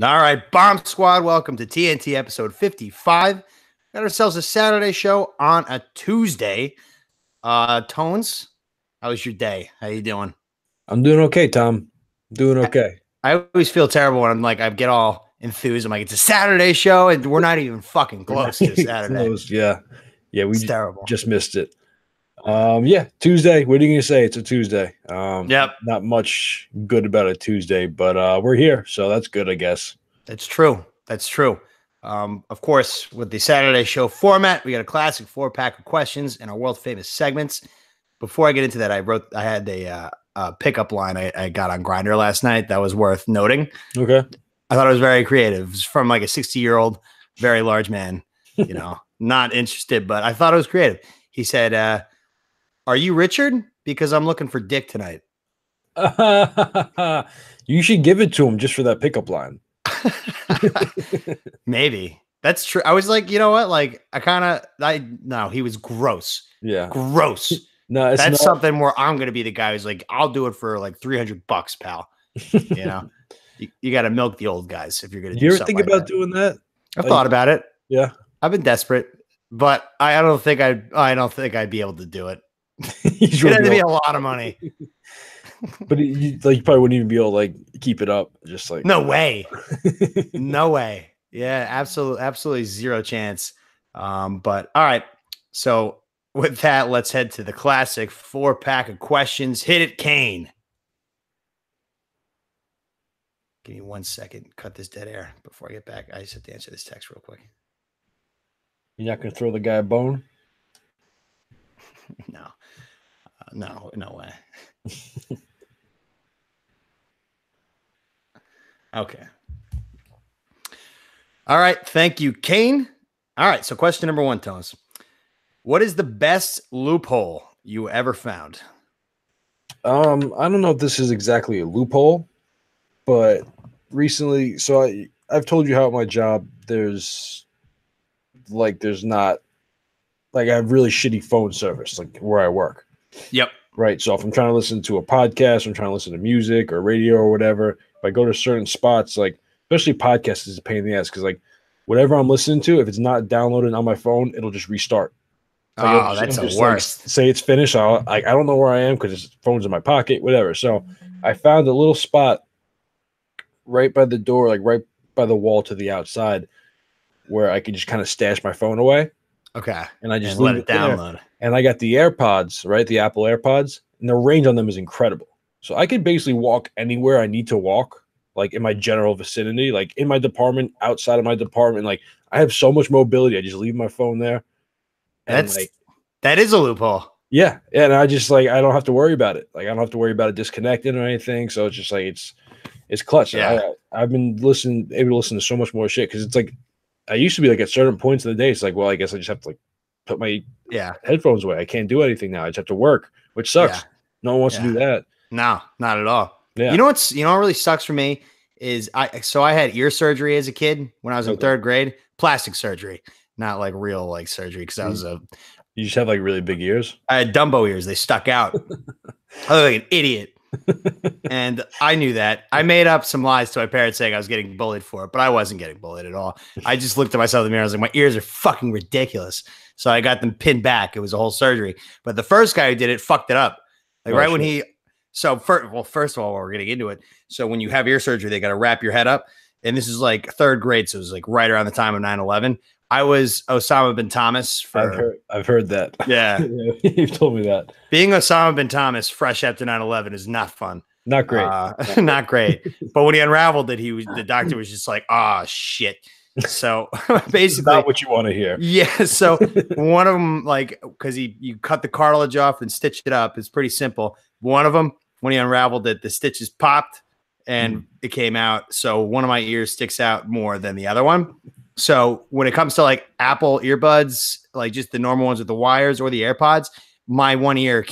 All right, Bomb Squad, welcome to TNT episode 55. Got ourselves a Saturday show on a Tuesday. Tones, how was your day? How you doing? I'm doing okay, Tom. Doing okay. I always feel terrible when I'm like, I get all enthused. I'm like, it's a Saturday show, and we're not even fucking close to Saturday. Close, yeah. We terrible. Just missed it. Yeah, Tuesday. What are you gonna say? It's a Tuesday. Yep. Not much good about a Tuesday, but we're here, so that's good, I guess. That's true. That's true. Of course, with the Saturday show format, we got a classic 4-pack of questions and our world famous segments. Before I get into that, I had a pickup line I got on Grindr last night that was worth noting. Okay. I thought it was very creative. It was from like a 60-year-old, very large man, not interested, but I thought it was creative. He said, are you Richard? Because I'm looking for dick tonight. You should give it to him just for that pickup line. Maybe. That's true. I was like, you know what? Like, no, he was gross. Yeah. Gross. No, that's not something where I'm going to be the guy who's like, I'll do it for like $300, pal. You got to milk the old guys if you're going to do you ever something think like about doing that? I've thought about it. Yeah. I've been desperate, but I don't think I'd be able to do it. It had to be a lot of money. But you probably wouldn't even be able to like keep it up. Just like no way. No way. Yeah, absolutely zero chance. But all right. So with that, let's head to the classic 4-pack of questions. Hit it, Kane. Give me 1 second. Cut this dead air before I get back. I just have to answer this text real quick. You're not gonna throw the guy a bone? No way. Okay. All right. Thank you, Kane. All right. So question number 1, Thomas. What is the best loophole you ever found? I don't know if this is exactly a loophole, but recently, so I've told you how at my job there's not like I have really shitty phone service like where I work. Yep. Right. So if I'm trying to listen to a podcast, I'm trying to listen to music or radio or whatever, if I go to certain spots, like especially podcasts is a pain in the ass because like whatever I'm listening to, if it's not downloaded on my phone, it'll just restart. Like, that's the worst. Like, say it's finished. I don't know where I am because his phone's in my pocket, whatever. So I found a little spot right by the door, like right by the wall to the outside, where I could just kind of stash my phone away. Okay. And I just let it download. And I got the AirPods, right? The Apple AirPods, and the range on them is incredible. So I could basically walk anywhere I need to walk, like in my general vicinity, like in my department, outside of my department. Like I have so much mobility. I just leave my phone there. And that is a loophole. Yeah. And I just like, I don't have to worry about it. Like I don't have to worry about it disconnecting or anything. So it's just like, it's clutch. Yeah. I've been able to listen to so much more shit. Cause it's like, I used to be like at certain points of the day. It's like, well, I guess I just have to like put my headphones away. I can't do anything now. I just have to work, which sucks. Yeah. No one wants to do that. No, not at all. Yeah. You know what really sucks for me is I had ear surgery as a kid when I was in 3rd grade, plastic surgery, not like real like surgery. Cause I was you just have like really big ears. I had Dumbo ears. They stuck out. I look like an idiot. And I knew that. I made up some lies to my parents saying I was getting bullied for it, but I wasn't getting bullied at all. I just looked at myself in the mirror. I was like, my ears are fucking ridiculous. So I got them pinned back. It was a whole surgery. But the first guy who did it fucked it up. Like when he first of all, we're getting into it. So when you have ear surgery, they got to wrap your head up. And this is like 3rd grade. So it was like right around the time of 9/11. I was Osama bin Thomas. I've heard that. Yeah. You've told me that. Being Osama bin Thomas fresh after 9/11 is not fun. Not great. Not great. But when he unraveled it, the doctor was just like, oh, shit. So basically, not what you want to hear. Yeah. So one of them, like, because you cut the cartilage off and stitched it up. It's pretty simple. One of them, when he unraveled it, the stitches popped and it came out. So one of my ears sticks out more than the other one. So when it comes to like Apple earbuds, like just the normal ones with the wires or the AirPods, my one ear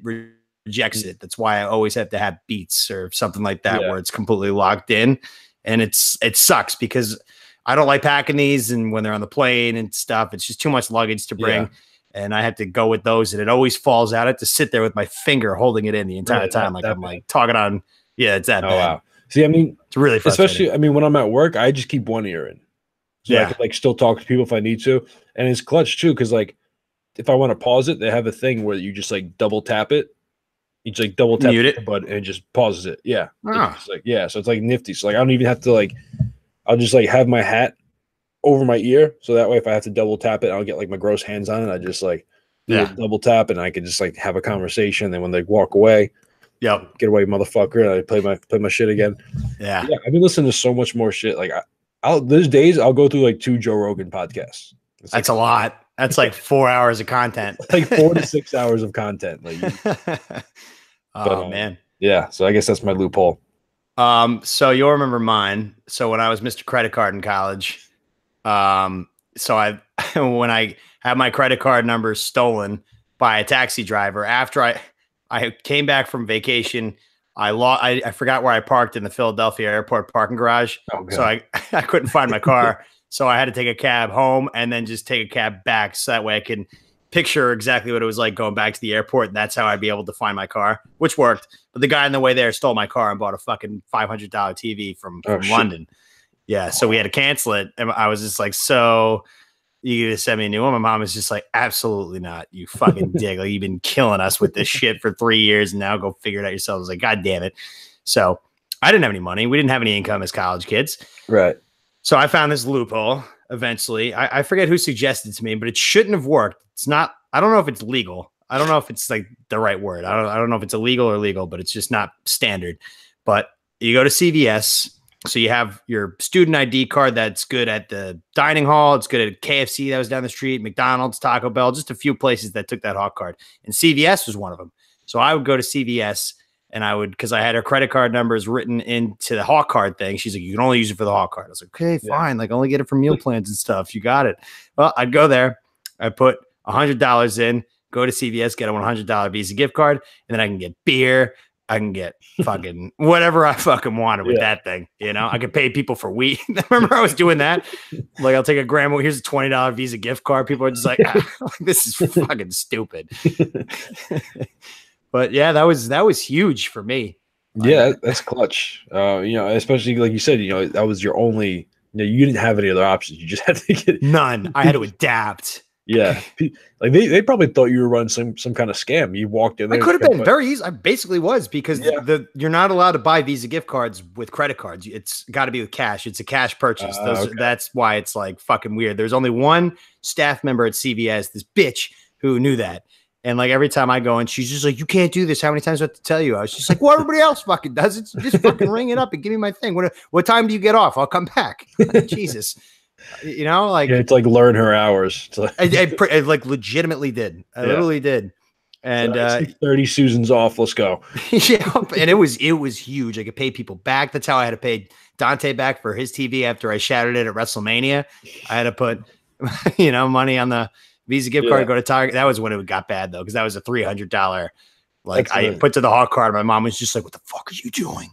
rejects it. That's why I always have to have Beats or something like that where it's completely locked in. And it sucks because I don't like packing these. And when they're on the plane and stuff, it's just too much luggage to bring. Yeah. And I have to go with those and it always falls out. I have to sit there with my finger holding it in the entire time. Like I'm like talking on. Yeah, it's that bad. Wow. See, I mean, It's really frustrating. especially, I mean, when I'm at work, I just keep one ear in. So I Yeah. can like still talk to people if I need to. And it's clutch too, because like if I want to pause it, they have a thing where you just like double tap it. You just like double tap Mute the it. button and it just pauses it. Yeah. Ah. It's like, yeah. So it's like nifty. So like I don't even have to like, I'll just like have my hat over my ear. So that way if I have to double tap it, I'll get like my gross hands on it. I just like do a double tap and I can just like have a conversation. Then when they walk away, Yep. get away, motherfucker, and I play my shit again. Yeah. I've been listening to so much more shit. Like there's days I'll go through like 2 Joe Rogan podcasts. That's like a lot. That's like 4 hours of content. Like 4 to 6 hours of content. Like, man. Yeah. So I guess that's my loophole. So you'll remember mine. So when I was Mr. Credit Card in college, so I when I had my credit card number stolen by a taxi driver after I came back from vacation. I forgot where I parked in the Philadelphia airport parking garage. So I couldn't find my car. So I had to take a cab home and then just take a cab back. So that way I can picture exactly what it was like going back to the airport. And that's how I'd be able to find my car, which worked. But the guy on the way there stole my car and bought a fucking $500 TV from London. Yeah. So we had to cancel it. And I was just like, so you gonna send me a new one? My mom was just like, absolutely not. You fucking dick. Like, you've been killing us with this shit for 3 years and now go figure it out yourself. I was like, God damn it. So I didn't have any money. We didn't have any income as college kids. Right. So I found this loophole eventually. I forget who suggested it to me, but it shouldn't have worked. It's not, I don't know if it's legal. I don't know if it's like the right word. I don't know if it's illegal or legal, but it's just not standard. But you go to CVS. So you have your student ID card that's good at the dining hall. It's good at KFC that was down the street, McDonald's, Taco Bell, just a few places that took that Hawk card. And CVS was one of them. So I would go to CVS and I would, because I had her credit card numbers written into the Hawk card thing. She's like, you can only use it for the Hawk card. I was like, okay, fine. Like, only get it for meal plans and stuff. You got it. Well, I'd go there. I put $100 in, go to CVS, get a $100 Visa gift card, and then I can get beer. I can get fucking whatever I fucking wanted with that thing. You know, I could pay people for weed. Remember I was doing that? Like, I'll take a gram. Here's a $20 Visa gift card. People are just like, this is fucking stupid. But yeah, that was huge for me. Yeah, that's clutch. You know, especially like you said, you know, that was your only, you know, you didn't have any other options. You just had to get none. I had to adapt. Yeah, like they probably thought you were running some kind of scam. You walked in there. I could have been very easy. I basically was, because you're not allowed to buy Visa gift cards with credit cards. It's got to be with cash. It's a cash purchase. That's why it's like fucking weird. There's only one staff member at CVS, this bitch, who knew that. And like every time I go in, she's just like, you can't do this. How many times do I have to tell you? I was just like, well, everybody else fucking does it. Just fucking ring it up and give me my thing. What time do you get off? I'll come back. Jesus. You know, like, it's like learn her hours. I like legitimately did. I literally did. And 30 Susan's off. Let's go. Yeah, and it was huge. I could pay people back. That's how I had to pay Dante back for his TV after I shattered it at WrestleMania. I had to put, you know, money on the Visa gift card to go to Target. That was when it got bad though, because that was a $300. Like, I put to the Hawk card. My mom was just like, "What the fuck are you doing?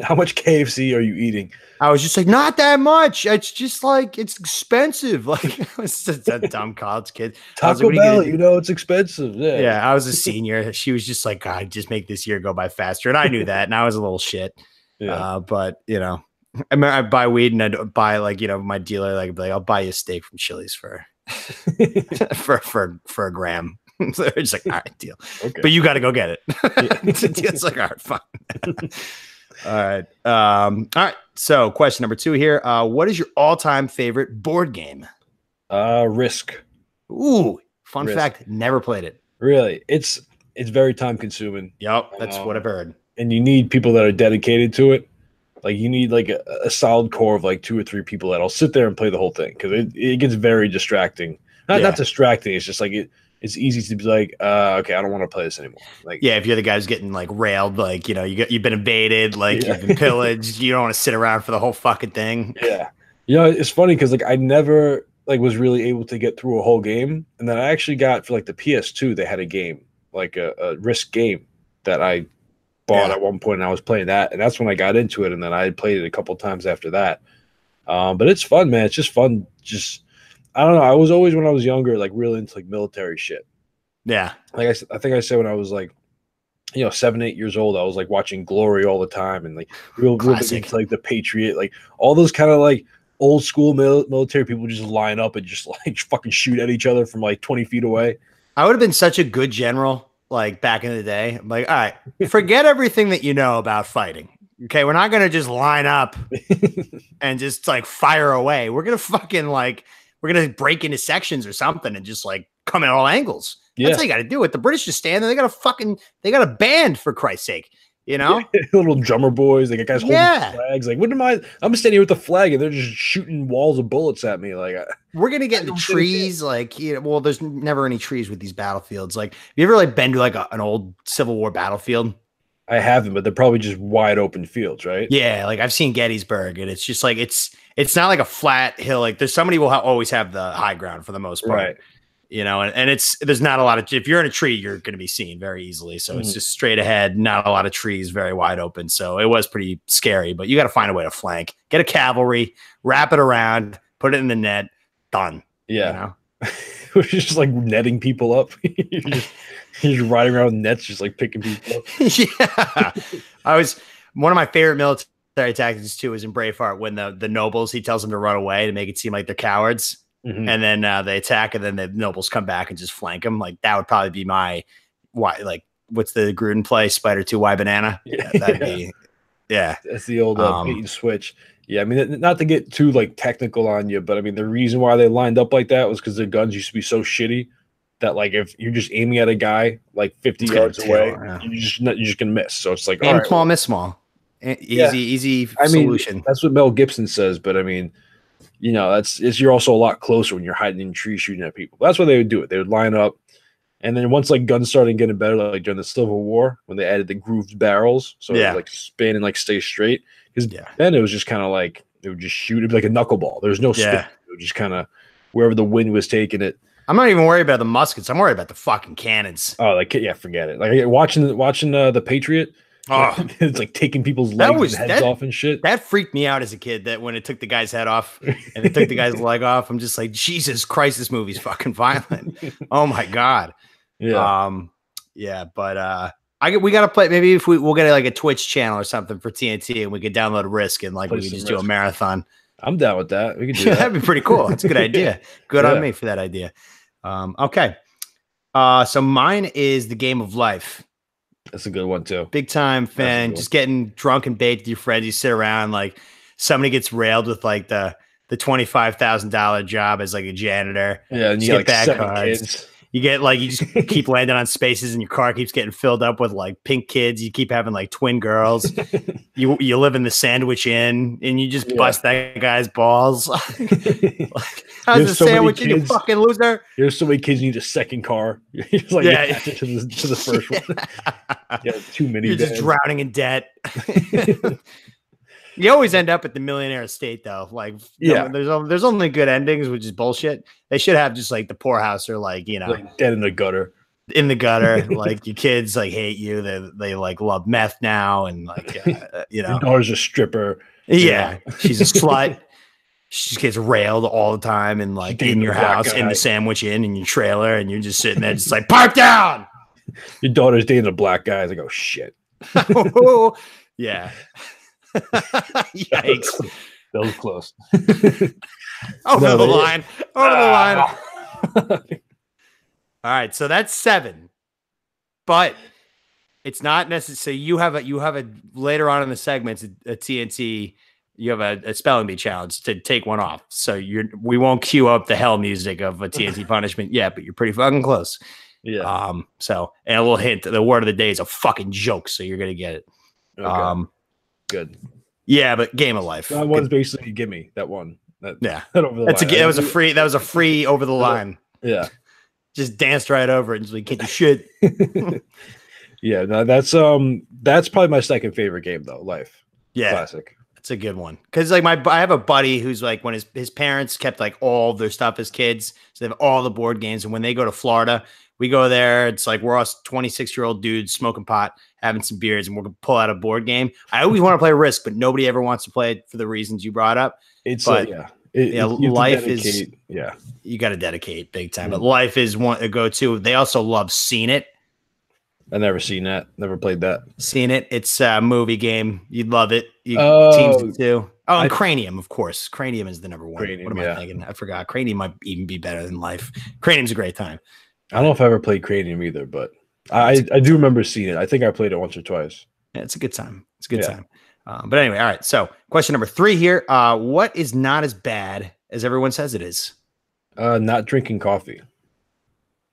How much KFC are you eating?" I was just like, "Not that much. It's just like, it's expensive." Like, I was just a dumb college kid. Taco Bell, you know, it's expensive. Yeah, I was a senior. She was just like, "God, just make this year go by faster." And I knew that, and I was a little shit. But you know, I mean, I'd buy weed, and I'd buy, like, you know, my dealer like, I'll buy you a steak from Chili's for for a gram. So they're just like, all right, deal. Okay. But you got to go get it. It's like, all right, fine. All right. So question number 2 here. What is your all-time favorite board game? Risk. Ooh, fun fact, never played it. Really? It's very time consuming. Yep, that's what I've heard. And you need people that are dedicated to it. Like, you need like a solid core of like 2 or 3 people that'll sit there and play the whole thing, because it gets very distracting. Not distracting. It's just like it's easy to be like, okay, I don't want to play this anymore. Like, yeah, if you're the guy who's getting like railed, like, you know, you've been invaded, like you've been pillaged, you don't want to sit around for the whole fucking thing. Yeah, you know, it's funny because like I never like was really able to get through a whole game, and then I actually got for like the PS2, they had a game, like a Risk game that I bought at one point, and I was playing that, and that's when I got into it, and then I played it a couple times after that. But it's fun, man. It's just fun. Just, I don't know. I was always, when I was younger, like really into like military shit. Yeah. Like I think I said when I was like 7, 8 years old, I was like watching Glory all the time, and like real big Classic. into like the Patriot, like all those kind of like old school military people just line up and just like fucking shoot at each other from like 20 feet away. I would have been such a good general like back in the day. I'm like, all right, forget everything that you know about fighting. Okay, we're not gonna just line up and just like fire away. We're gonna fucking like we're gonna break into sections or something and just like come at all angles. That's how you got to do it. The British just stand there. They got a band for Christ's sake. You know, little drummer boys. They got guys holding flags. Like, what am I? I'm standing here with the flag, and they're just shooting walls of bullets at me. Like, we're gonna get in the trees. Like, well, there's never any trees with these battlefields. Like, have you ever like been to like an old Civil War battlefield? I haven't, but they're probably just wide open fields, right? Yeah, like I've seen Gettysburg, and it's just like it's not like a flat hill. Like, there's somebody will always have the high ground for the most part. Right. You know, and there's not a lot of, if you're in a tree, you're going to be seen very easily. So it's just straight ahead, not a lot of trees, very wide open. So it was pretty scary, but you got to find a way to flank, get a cavalry, wrap it around, put it in the net, done. Yeah. You know? We're just like netting people up. you're just riding around with nets, just like picking people up. Yeah. One of my favorite military tactics too is in Braveheart when the nobles, he tells them to run away to make it seem like they're cowards. And then they attack, and then the nobles come back and just flank them. Like that would probably be my like what's the Gruden play? Spider 2 Y banana. Yeah, that'd be That's the old bait and switch. Yeah, I mean, not to get too like technical on you, but I mean the reason why they lined up like that was because their guns used to be so shitty that like if you're just aiming at a guy like 50 yards away, you're just gonna miss. So it's like aim small, miss small. Easy solution. Mean, that's what Mel Gibson says, but I mean. You're also a lot closer when you're hiding in trees shooting at people. That's why they would do it. They would line up, and then once like guns started getting better, like during the Civil War, when they added the grooved barrels, so it would, like spin and like stay straight. Because then it was just kind of like they would just shoot. It'd be like a knuckleball. There's no spin. It would just kind of wherever the wind was taking it. I'm not even worried about the muskets. I'm worried about the fucking cannons. Oh, like forget it. Like watching the Patriot. Oh, it's like taking people's legs and heads off and shit. That freaked me out as a kid. That when it took the guy's head off and it took the guy's leg off, I'm just like, Jesus Christ, this movie's fucking violent. Oh my god. Yeah. But we gotta play. Maybe if we'll get like a Twitch channel or something for TNT, and we could download Risk and like we could just do a marathon. I'm down with that. We could do that. That'd be pretty cool. That's a good idea. Good on me for that idea. Okay. So mine is The Game of Life. That's a good one too. Big time fan. Just getting drunk and baked with your friends. You sit around, like somebody gets railed with like the $25,000 job as like a janitor. Yeah, and you get like 7 kids. You get like, you just keep landing on spaces, and your car keeps getting filled up with like pink kids. You keep having like twin girls. you live in the Sandwich Inn, and you just bust that guy's balls. How's the Sandwich Inn, you fucking loser? There's so many kids, you need a second car. You're just like to the first one. Yeah, too many. You're just drowning in debt. You always end up at the millionaire estate, though. Like, there's only good endings, which is bullshit. They should have just like the poorhouse, or like like dead in the gutter. In the gutter, like your kids like hate you. They like love meth now, and like your daughter's a stripper. Yeah, she's a slut. She gets railed all the time, and like in your house, in the Sandwich Inn, in your trailer, and you're just sitting there, just like park down. Your daughter's dating a black guy. It's like, oh shit. Yeah. Yikes. That was close. Over the line. All right, so that's 7. But it's not necessary. You have a later on in the segments a TNT. You have a spelling bee challenge to take one off. So we won't cue up the hell music of a TNT punishment yet, but you're pretty fucking close. Yeah. So, and a little hint, the word of the day is a fucking joke, so you're gonna get it. Okay. Good. Yeah, but Game of Life. That one's basically gimme that one. That was a free over the line. Yeah. Just danced right over it and just like, get your shit. Yeah, no, that's probably my second favorite game though. Life. Yeah. Classic. It's a good one. Cause like I have a buddy who's like, when his parents kept like all of their stuff as kids, so they have all the board games. And when they go to Florida, we go there. It's like we're us 26-year-old dudes smoking pot, having some beers, and we're gonna pull out a board game. I always want to play Risk, but nobody ever wants to play it for the reasons you brought up. Life is you got to dedicate big time. But Life is a go-to. They also love Seen It. I never seen that. Never played that. Seen it. It's a movie game. You'd love it. You teams it too. Oh, and Cranium, of course. Cranium is the number one. Cranium, what am I thinking? I forgot. Cranium might even be better than Life. Cranium's a great time. I don't know if I ever played Cranium either, but I do remember seeing it. I think I played it once or twice. Yeah, it's a good time. It's a good time. But anyway, all right. So question number 3 here. What is not as bad as everyone says it is? Not drinking coffee.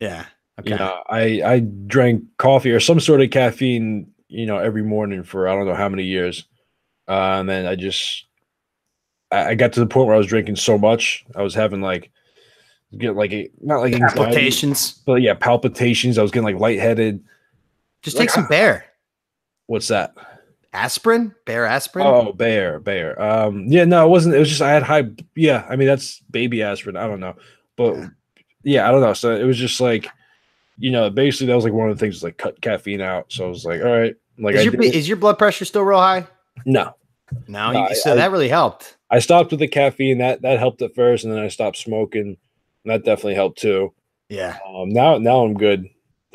Yeah. Okay. You know, I drank coffee or some sort of caffeine, you know, every morning for I don't know how many years. And then I got to the point where I was drinking so much, I was having like not like palpitations, but yeah, palpitations. I was getting like lightheaded. Just take some Bear. What's that? Aspirin? Bear aspirin? Oh, Bear. Yeah, no, it wasn't. It was just I had high. Yeah, I mean that's baby aspirin. I don't know, but yeah, I don't know. So it was just like, you know, basically that was like one of the things, like cut caffeine out. So I was like, all right, like is your blood pressure still real high? No. So that really helped. I stopped with the caffeine. That helped at first, and then I stopped smoking. And that definitely helped too. Yeah. Now I'm good.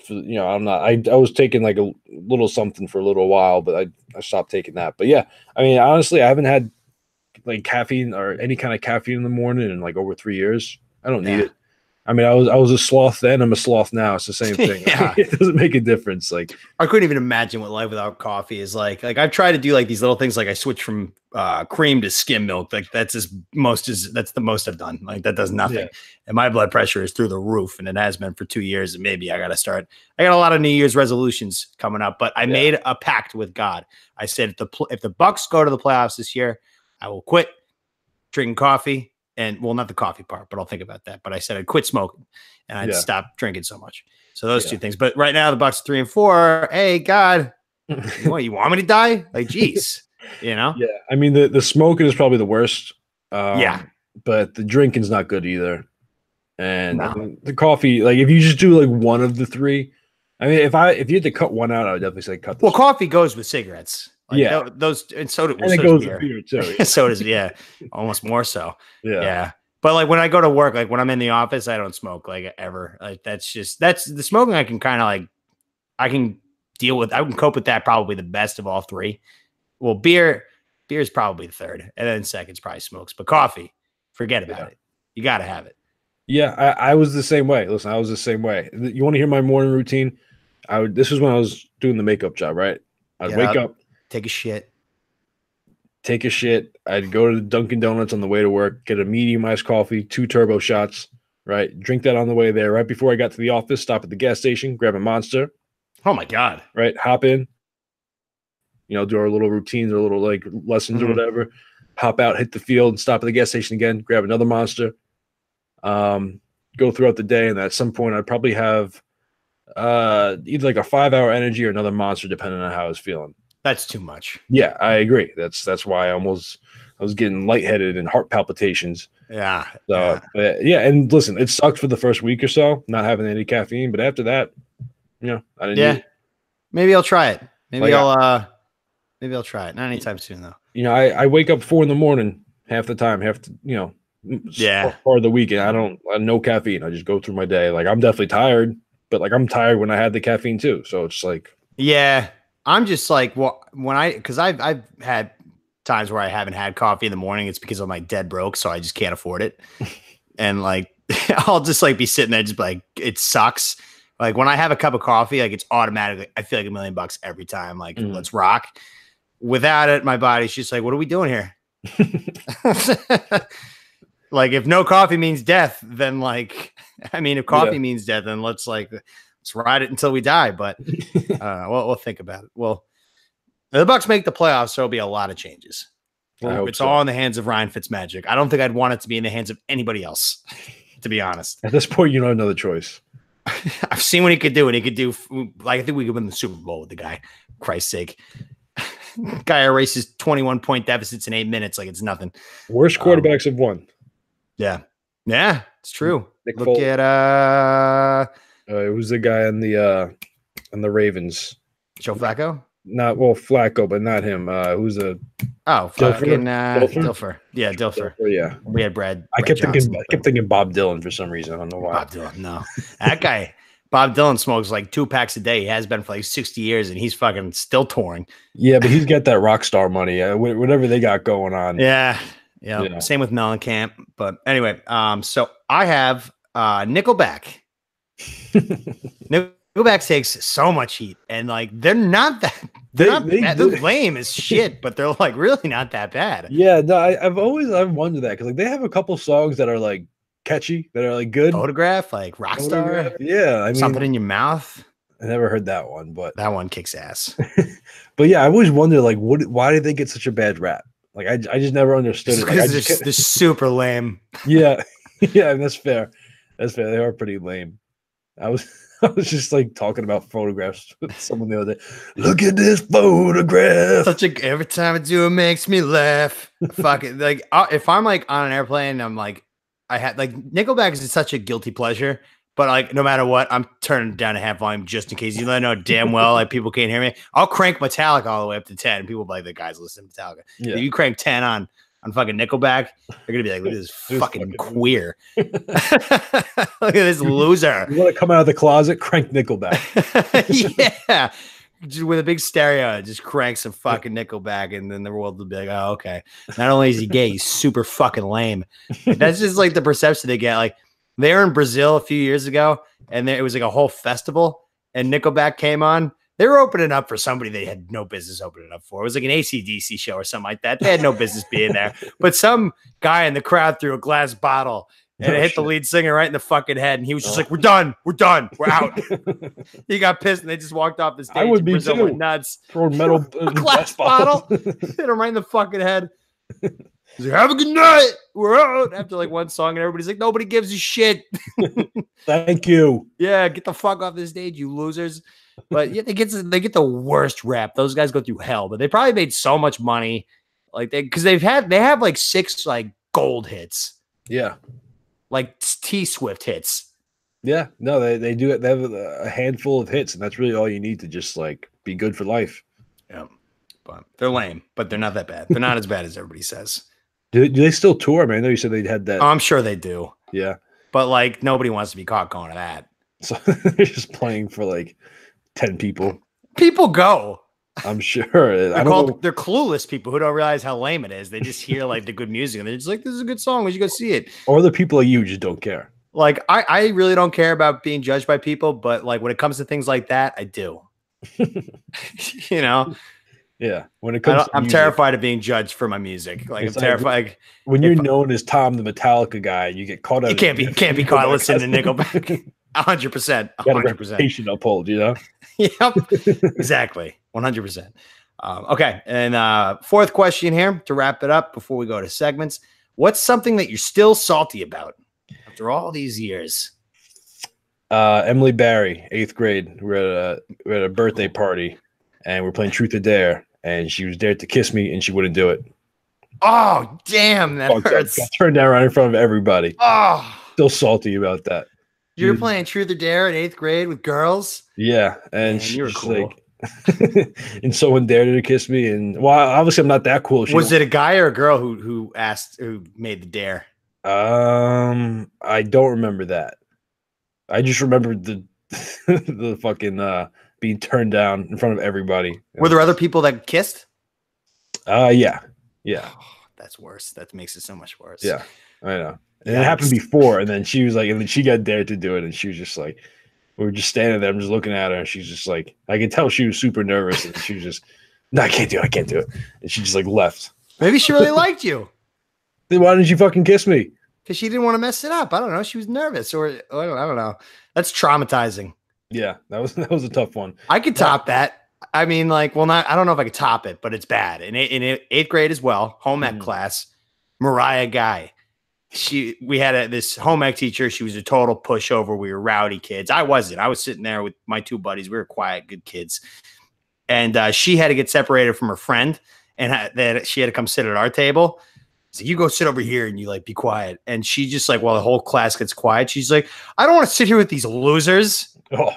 You know, I'm not. I was taking like a little something for a little while, but I stopped taking that. But yeah, I mean, honestly, I haven't had like caffeine or any kind of caffeine in the morning in like over 3 years. I don't need it. I mean, I was a sloth then. I'm a sloth now. It's the same thing. Yeah. It doesn't make a difference. Like I couldn't even imagine what life without coffee is like. Like I've tried to do like these little things. Like I switched from cream to skim milk. Like that's the most I've done. Like that does nothing. Yeah. And my blood pressure is through the roof, and it has been for 2 years. And maybe I got a lot of New Year's resolutions coming up, but I made a pact with God. I said, if the Bucks go to the playoffs this year, I will quit drinking coffee. And well, not the coffee part, but I'll think about that. But I said I'd quit smoking and I'd stop drinking so much. So those two things. But right now the Bucks 3 and 4. Hey, God, what, you want me to die? Like, geez, you know? Yeah. I mean, the smoking is probably the worst. But the drinking's not good either. And I mean, the coffee, like if you just do like one of the 3, I mean, if you had to cut one out, I would definitely say cut. Well, coffee goes with cigarettes. Like those, and so do it goes with beer too. Yeah. So does almost more so. Yeah. But like when I go to work, like when I'm in the office, I don't smoke like ever. Like that's the smoking. I can kind of like I can deal with. I can cope with that probably the best of all 3. Well, beer is probably the 3rd, and then second's probably smokes. But coffee, forget about it. You got to have it. Yeah, I was the same way. Listen, I was the same way. You want to hear my morning routine? This was when I was doing the makeup job, right? I'd wake up. Take a shit. I'd go to Dunkin' Donuts on the way to work, get a medium iced coffee, 2 turbo shots, right? Drink that on the way there. Right before I got to the office, stop at the gas station, grab a Monster. Oh my God. Right? Hop in, you know, do our little routines or little like lessons or whatever. Hop out, hit the field, stop at the gas station again, grab another Monster. Go throughout the day, and at some point I'd probably have either like a 5-hour energy or another Monster, depending on how I was feeling. That's too much. Yeah, I agree. That's why I was getting lightheaded and heart palpitations. Yeah. So and listen, it sucked for the first week or so, not having any caffeine, but after that, you know, I didn't need it. Maybe I'll try it. Maybe I'll try it. Not anytime soon though. You know, I wake up 4 a.m. half the time, you know, part of the weekend. I no caffeine. I just go through my day. Like I'm definitely tired, but like I'm tired when I had the caffeine too. So it's like I'm just like, well, because I've had times where I haven't had coffee in the morning. It's because I'm like dead broke, so I just can't afford it. And like, I'll just like be sitting there, just like, it sucks. Like when I have a cup of coffee, like it's automatically, I feel like $1 million every time. Like, let's rock. Without it, my body's just like, what are we doing here? Like if no coffee means death, then like, I mean, if coffee means death, then let's ride it until we die. But we'll think about it. Well, the Bucks make the playoffs, so there'll be a lot of changes. It's all in the hands of Ryan Fitzmagic. I don't think I'd want it to be in the hands of anybody else, to be honest. At this point, you don't have another choice. I've seen what he could do, and he could do like I think we could win the Super Bowl with the guy. For Christ's sake. Guy erases 21-point deficits in 8 minutes like it's nothing. Worst quarterbacks have won. Yeah, it's true. Nick Look Foles. At it was the guy on the Ravens. Joe Flacco? Flacco, but not him. Who's a Dilfer? Yeah, Dilfer. Yeah, we had Brad. I kept thinking Bob Dylan for some reason. I don't know why. Bob Dylan, no, that guy. Bob Dylan smokes like 2 packs a day. He has been for like 60 years, and he's fucking still touring. Yeah, but he's got that rock star money. Whatever they got going on. Yeah. Same with Mellencamp. But anyway, so I have Nickelback. Nickelback takes so much heat, and like they're not that they're lame as shit, but they're like really not that bad. Yeah, no, I've wondered that because like they have a couple songs that are like catchy, that are like good. Photograph, like Rockstar. Yeah, I mean, Something in Your Mouth. I never heard that one, but that one kicks ass. But yeah, I always wonder like why did they get such a bad rap? Like I just never understood it. Like, they're super lame. Yeah, yeah, that's fair. That's fair. They are pretty lame. I was just like talking about photographs with someone the other day. Look at this photograph. Every time I do it makes me laugh. Fuck it. Like if I'm like on an airplane, I'm like I had like Nickelback is such a guilty pleasure, but like no matter what, I'm turning down to half volume just in case. I know damn well like people can't hear me. I'll crank Metallica all the way up to 10. People be like, the guys listen to Metallica. Yeah. If you crank 10 on fucking Nickelback, they're gonna be like, look at this fucking queer. Look at this loser. You want to come out of the closet, crank Nickelback. Yeah. Just with a big stereo, just crank some fucking Nickelback, and then the world will be like, oh, okay. Not only is he gay, he's super fucking lame. That's just like the perception they get. Like they were in Brazil a few years ago, and it was like a whole festival, and Nickelback came on. They were opening up for somebody they had no business opening up for. It was like an AC/DC show or something like that. They had no business being there. But some guy in the crowd threw a glass bottle and it hit the lead singer right in the fucking head. And he was just like, we're done. We're out. He got pissed and they just walked off the stage. I would be Brazil too. Went nuts. Throwing metal glass bottle. Hit him right in the fucking head. He's like, have a good night. We're out. After like one song, and everybody's like, nobody gives a shit. Thank you. Yeah, get the fuck off the stage, you losers. But yeah, they get the worst rap. Those guys go through hell, but they probably made so much money, like they have like 6 like gold hits. Yeah, like T-Swift hits. Yeah, no, they do it. They have a handful of hits, and that's really all you need to just like be good for life. Yeah, but they're lame, but they're not that bad. They're not as bad as everybody says. Do they still tour, man? I know you said they had that. Oh, I'm sure they do. Yeah, but like nobody wants to be caught going to that. So they're just playing for like 10 people. People go. I'm sure. They're clueless people who don't realize how lame it is. They just hear like the good music and they're just like, this is a good song. We should go see it. Or the people like you just don't care. Like I really don't care about being judged by people, but like when it comes to things like that, I do. You know? Yeah. When it comes I'm terrified of being judged for my music. Like I'm terrified. Like, when you're known as Tom the Metallica guy, you get caught out. You can't be caught listening to Nickelback. 100%. 100%. Patient uphold, you know? Yep. Exactly. 100%. Okay. And fourth question here to wrap it up before we go to segments. What's something that you're still salty about after all these years? Emily Barry, 8th grade. We're at a birthday party and we're playing Truth or Dare, and she was dared to kiss me and she wouldn't do it. Oh, damn. That hurts. Got turned down right in front of everybody. Oh, still salty about that. You're playing Truth or Dare in 8th grade with girls? Yeah. And you were cool. Like, and someone dared her to kiss me. And well, obviously I'm not that cool. Was it a guy or a girl who made the dare? I don't remember that. I just remember the the fucking being turned down in front of everybody. Were there other people that kissed? Yeah. Oh, that's worse. That makes it so much worse. Yeah, I know. And it happened before, and then she was like, and then she got dared to do it, and she was just like, we were just standing there, I'm just looking at her, and she's just like, I could tell she was super nervous, and she was just, no, I can't do it. And she just like left. Maybe she really liked you. Then why didn't you fucking kiss me? Because she didn't want to mess it up. I don't know. She was nervous, or I don't know. That's traumatizing. Yeah, that was a tough one. I could top that. I mean, like, well, I don't know if I could top it, but it's bad. In 8th grade as well, home ec class, Mariah Guy. We had this home ec teacher. She was a total pushover. We were rowdy kids. I wasn't. I was sitting there with my 2 buddies. We were quiet, good kids. And she had to get separated from her friend, and that she had to come sit at our table. So you go sit over here and you like be quiet. And she just like, while the whole class gets quiet, she's like, I don't want to sit here with these losers. Oh.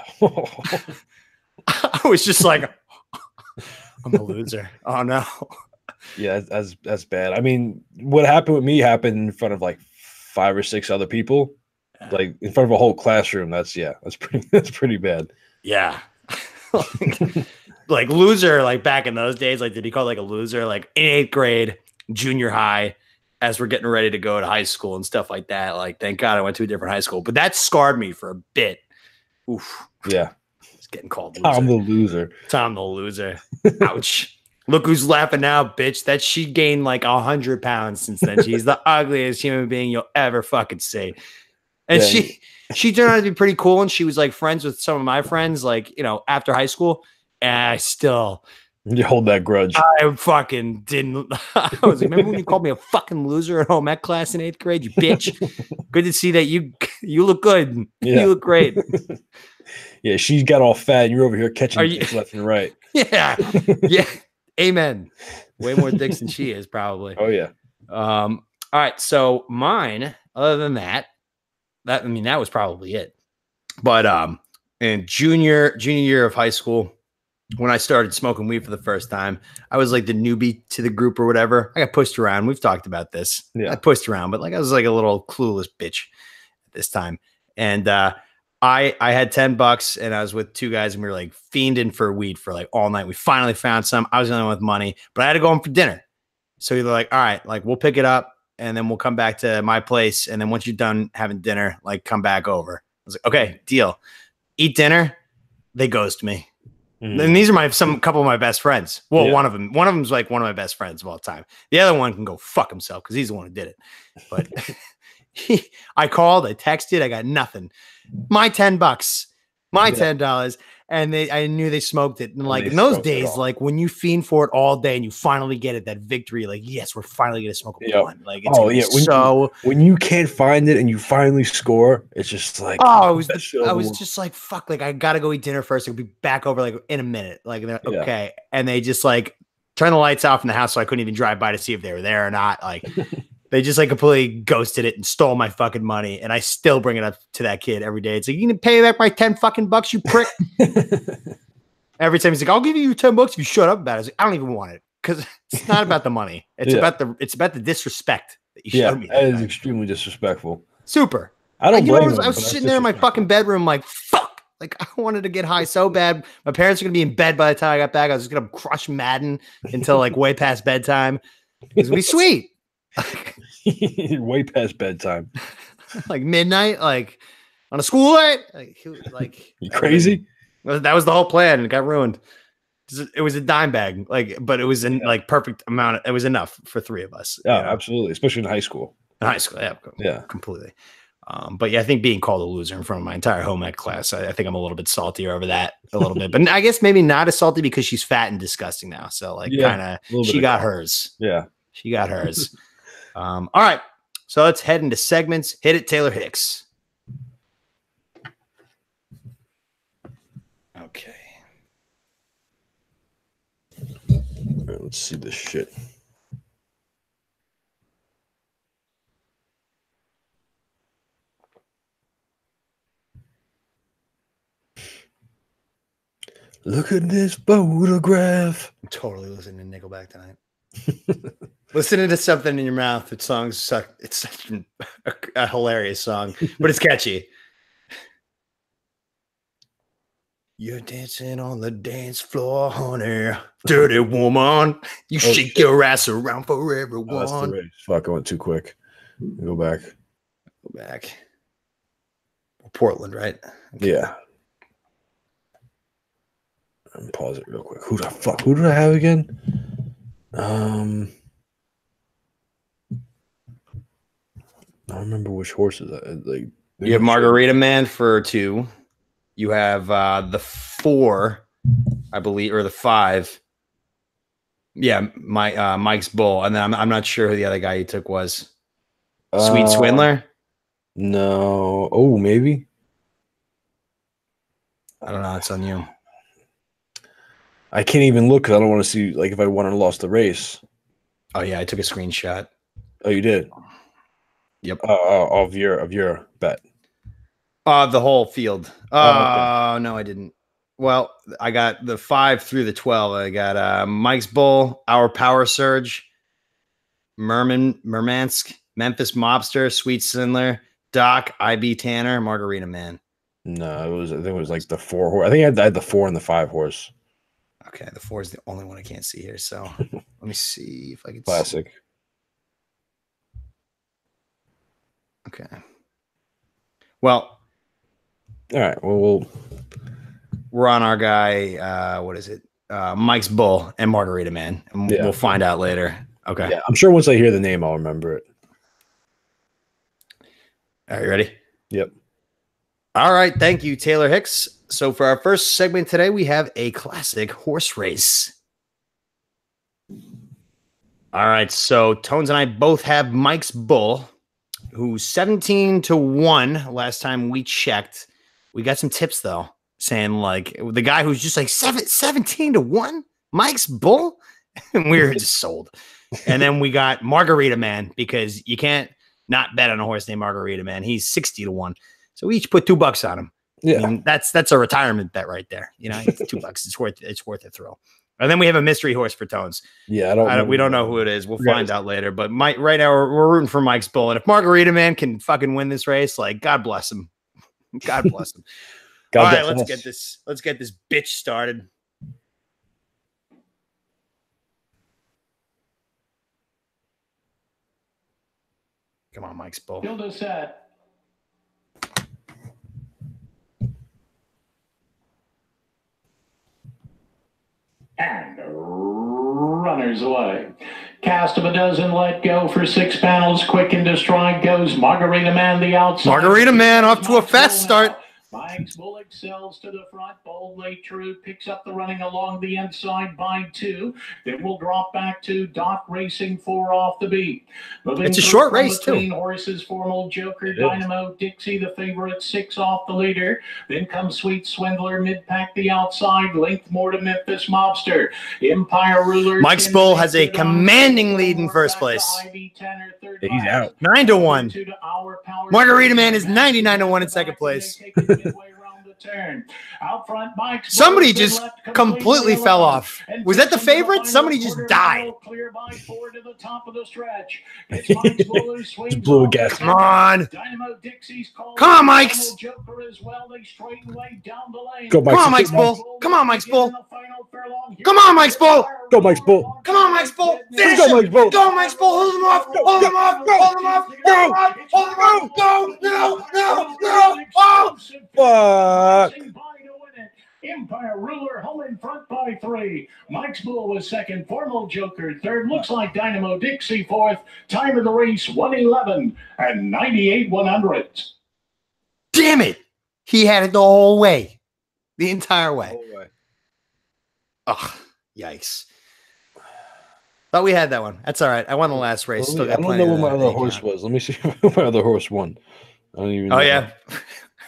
I was just like, I'm a loser. Oh no. Yeah, that's bad. I mean, what happened with me happened in front of like 5 or 6 other people. like in front of a whole classroom. That's that's pretty bad. Yeah. Like loser, like back in those days, like did he call like a loser? Like in 8th grade, junior high, as we're getting ready to go to high school and stuff like that. Like, thank God I went to a different high school, but that scarred me for a bit. Oof. Yeah. It's getting called loser. Tom the loser. Tom the loser. Ouch. Look who's laughing now, bitch. That she gained like 100 pounds since then. She's the ugliest human being you'll ever fucking see. And she turned out to be pretty cool. And she was like friends with some of my friends, like, you know, after high school. And I still, you hold that grudge. I fucking didn't. I was like, remember when you called me a fucking loser at home ec class in 8th grade, you bitch? Good to see that you look good. Yeah. You look great. Yeah, she got all fat and you're over here catching dicks left and right. Yeah. Yeah. Amen. Way more dicks than she is, probably. Oh, yeah. All right. So mine, other than that was probably it. But in junior year of high school, when I started smoking weed for the first time, I was like the newbie to the group or whatever. I got pushed around. We've talked about this. Yeah. I pushed around, but like I was like a little clueless bitch at this time. And I had $10 and I was with 2 guys and we were like fiending for weed for like all night. We finally found some. I was the only one with money, but I had to go home for dinner. So we were like, all right, like we'll pick it up and then we'll come back to my place. And then once you're done having dinner, like come back over. I was like, okay, deal. Eat dinner. They ghost me. And these are couple of my best friends. Well, yeah. One of them's like one of my best friends of all time. The other one can go fuck himself because he's the one who did it. But I called, I texted, I got nothing. My $10, my $10, and I knew they smoked it. And like in those days, like when you fiend for it all day and you finally get it, that victory, like yes, we're finally gonna smoke a blunt. Like it's when you can't find it and you finally score, it's just like I was just like fuck, like I gotta go eat dinner first. I'll be back over like in a minute. Like okay, and they just like turn the lights off in the house, so I couldn't even drive by to see if they were there or not. Like. They just like completely ghosted it and stole my fucking money. And I still bring it up to that kid every day. It's like, you can pay back my 10 fucking bucks, you prick. Every time he's like, I'll give you $10 if you shut up about it. I was like, I don't even want it. Because it's not about the money. It's about the disrespect that you showed me. That is extremely disrespectful. Super. I don't blame him, I was sitting there in my fucking bedroom like, fuck. Like I wanted to get high so bad. My parents are gonna be in bed by the time I got back. I was just gonna crush Madden until like way past bedtime. It was gonna be sweet. Way past bedtime, like midnight, like on a school night. Like you crazy? That was the whole plan. It got ruined. It was a dime bag, like, but it was in like perfect amount. It was enough for 3 of us. Yeah, absolutely, especially in high school. Yeah, completely. But yeah, I think being called a loser in front of my entire home ec class, I think I'm a little bit saltier over that a little bit. But I guess maybe not as salty because she's fat and disgusting now. So like, kind of, she got hers. Yeah, she got hers. All right, so let's head into segments. Hit it, Taylor Hicks. Okay. All right, let's see this shit. Look at this photograph. I'm totally listening to Nickelback tonight. Listening to something in your mouth. That song's suck. It's such a hilarious song, but it's catchy. You're dancing on the dance floor, honey. Dirty woman. You shake your ass around for everyone. Fuck, I went too quick. Go back. Portland, right? Okay. Yeah. Pause it real quick. Who did I have again? I don't remember which horses. Like you have Margarita Man for 2. You have the 4, I believe, or the 5. Yeah, Mike's Bull, and then I'm not sure who the other guy he took was. Sweet Swindler. No. Oh, maybe. I don't know. It's on you. I can't even look because I don't want to see like if I won or lost the race. Oh yeah, I took a screenshot. Oh, you did? Yep. Of your bet. The whole field. Okay. No, I didn't. Well, I got the 5 through the 12. I got Mike's Bull, Our Power Surge, Murmansk, Memphis Mobster, Sweet Swindler, Doc, IB Tanner, Margarita Man. No, it was. I think it was like the 4 horse. I think I had the 4 and the 5 horse. Okay, the 4 is the only one I can't see here. So let me see if I can. Classic. Okay. Well, all right. Well, we're on our guy. What is it? Mike's Bull and Margarita Man, and we'll find out later. Okay. Yeah, I'm sure once I hear the name, I'll remember it. Are you ready? Yep. All right. Thank you, Taylor Hicks. So for our first segment today, we have a classic horse race. All right. So Tones and I both have Mike's Bull, who's 17-1 last time we checked. We got some tips, though, saying like the guy who's just like 17-1, Mike's Bull. And we were just sold. And then we got Margarita Man, because you can't not bet on a horse named Margarita Man. He's 60-1. So we each put $2 on him. Yeah. I mean, that's a retirement bet right there. You know, it's $2. It's worth a throw. And then we have a mystery horse for Tones. Yeah, we don't know who it is. We'll find out later. But Mike, right now we're rooting for Mike's Bull. And if Margarita Man can fucking win this race, like, God bless him. God bless him. All right, let's get this bitch started. Come on, Mike's Bull. Field set. And runners away. Cast of a dozen, let go for 6 panels. Quick into stride goes Margarita Man, the outside. Margarita Man off to a fast start. Mike's Bull excels to the front, boldly true, picks up the running along the inside by 2. Then we'll drop back to Doc Racing 4 off the beat. It's a short race, too. Horses, Formal Joker, Dynamo Dixie, the favorite, 6 off the leader. Then comes Sweet Swindler, mid-pack the outside, length more to Memphis Mobster. Empire Ruler. Mike's Bull has a commanding lead in first place. He's out. 9-1. Margarita Man is 99-1 in second place. Out front, somebody just completely fell off. Was that the favorite? Somebody just died. Clear by 4 to the top of the stretch. Just blew a gas. Come on. Come on, Mike's. Go, Mike's. Come on, Mike's Bull. Come on, Mike's Bull. Come on, Mike's Bull. Go, Mike's Bull. Come on, Mike's Bull. Let's go, Mike's Bull. Go, Mike's Bull. Hold him off. Hold him off. Hold him off. Hold him off. Hold him off. Go. No. Oh. Fuck. Empire Ruler home in front by 3. Mike's Bull was second. Formal Joker third. Looks like Dynamo Dixie fourth. Time of the race 1:11 and 98/100. Damn it! He had it the whole way, the entire way. Ugh! Yikes! Thought we had that one. That's all right. I won the last race. I don't know what my other horse was. Let me see if my other horse won. I don't even know. Oh yeah.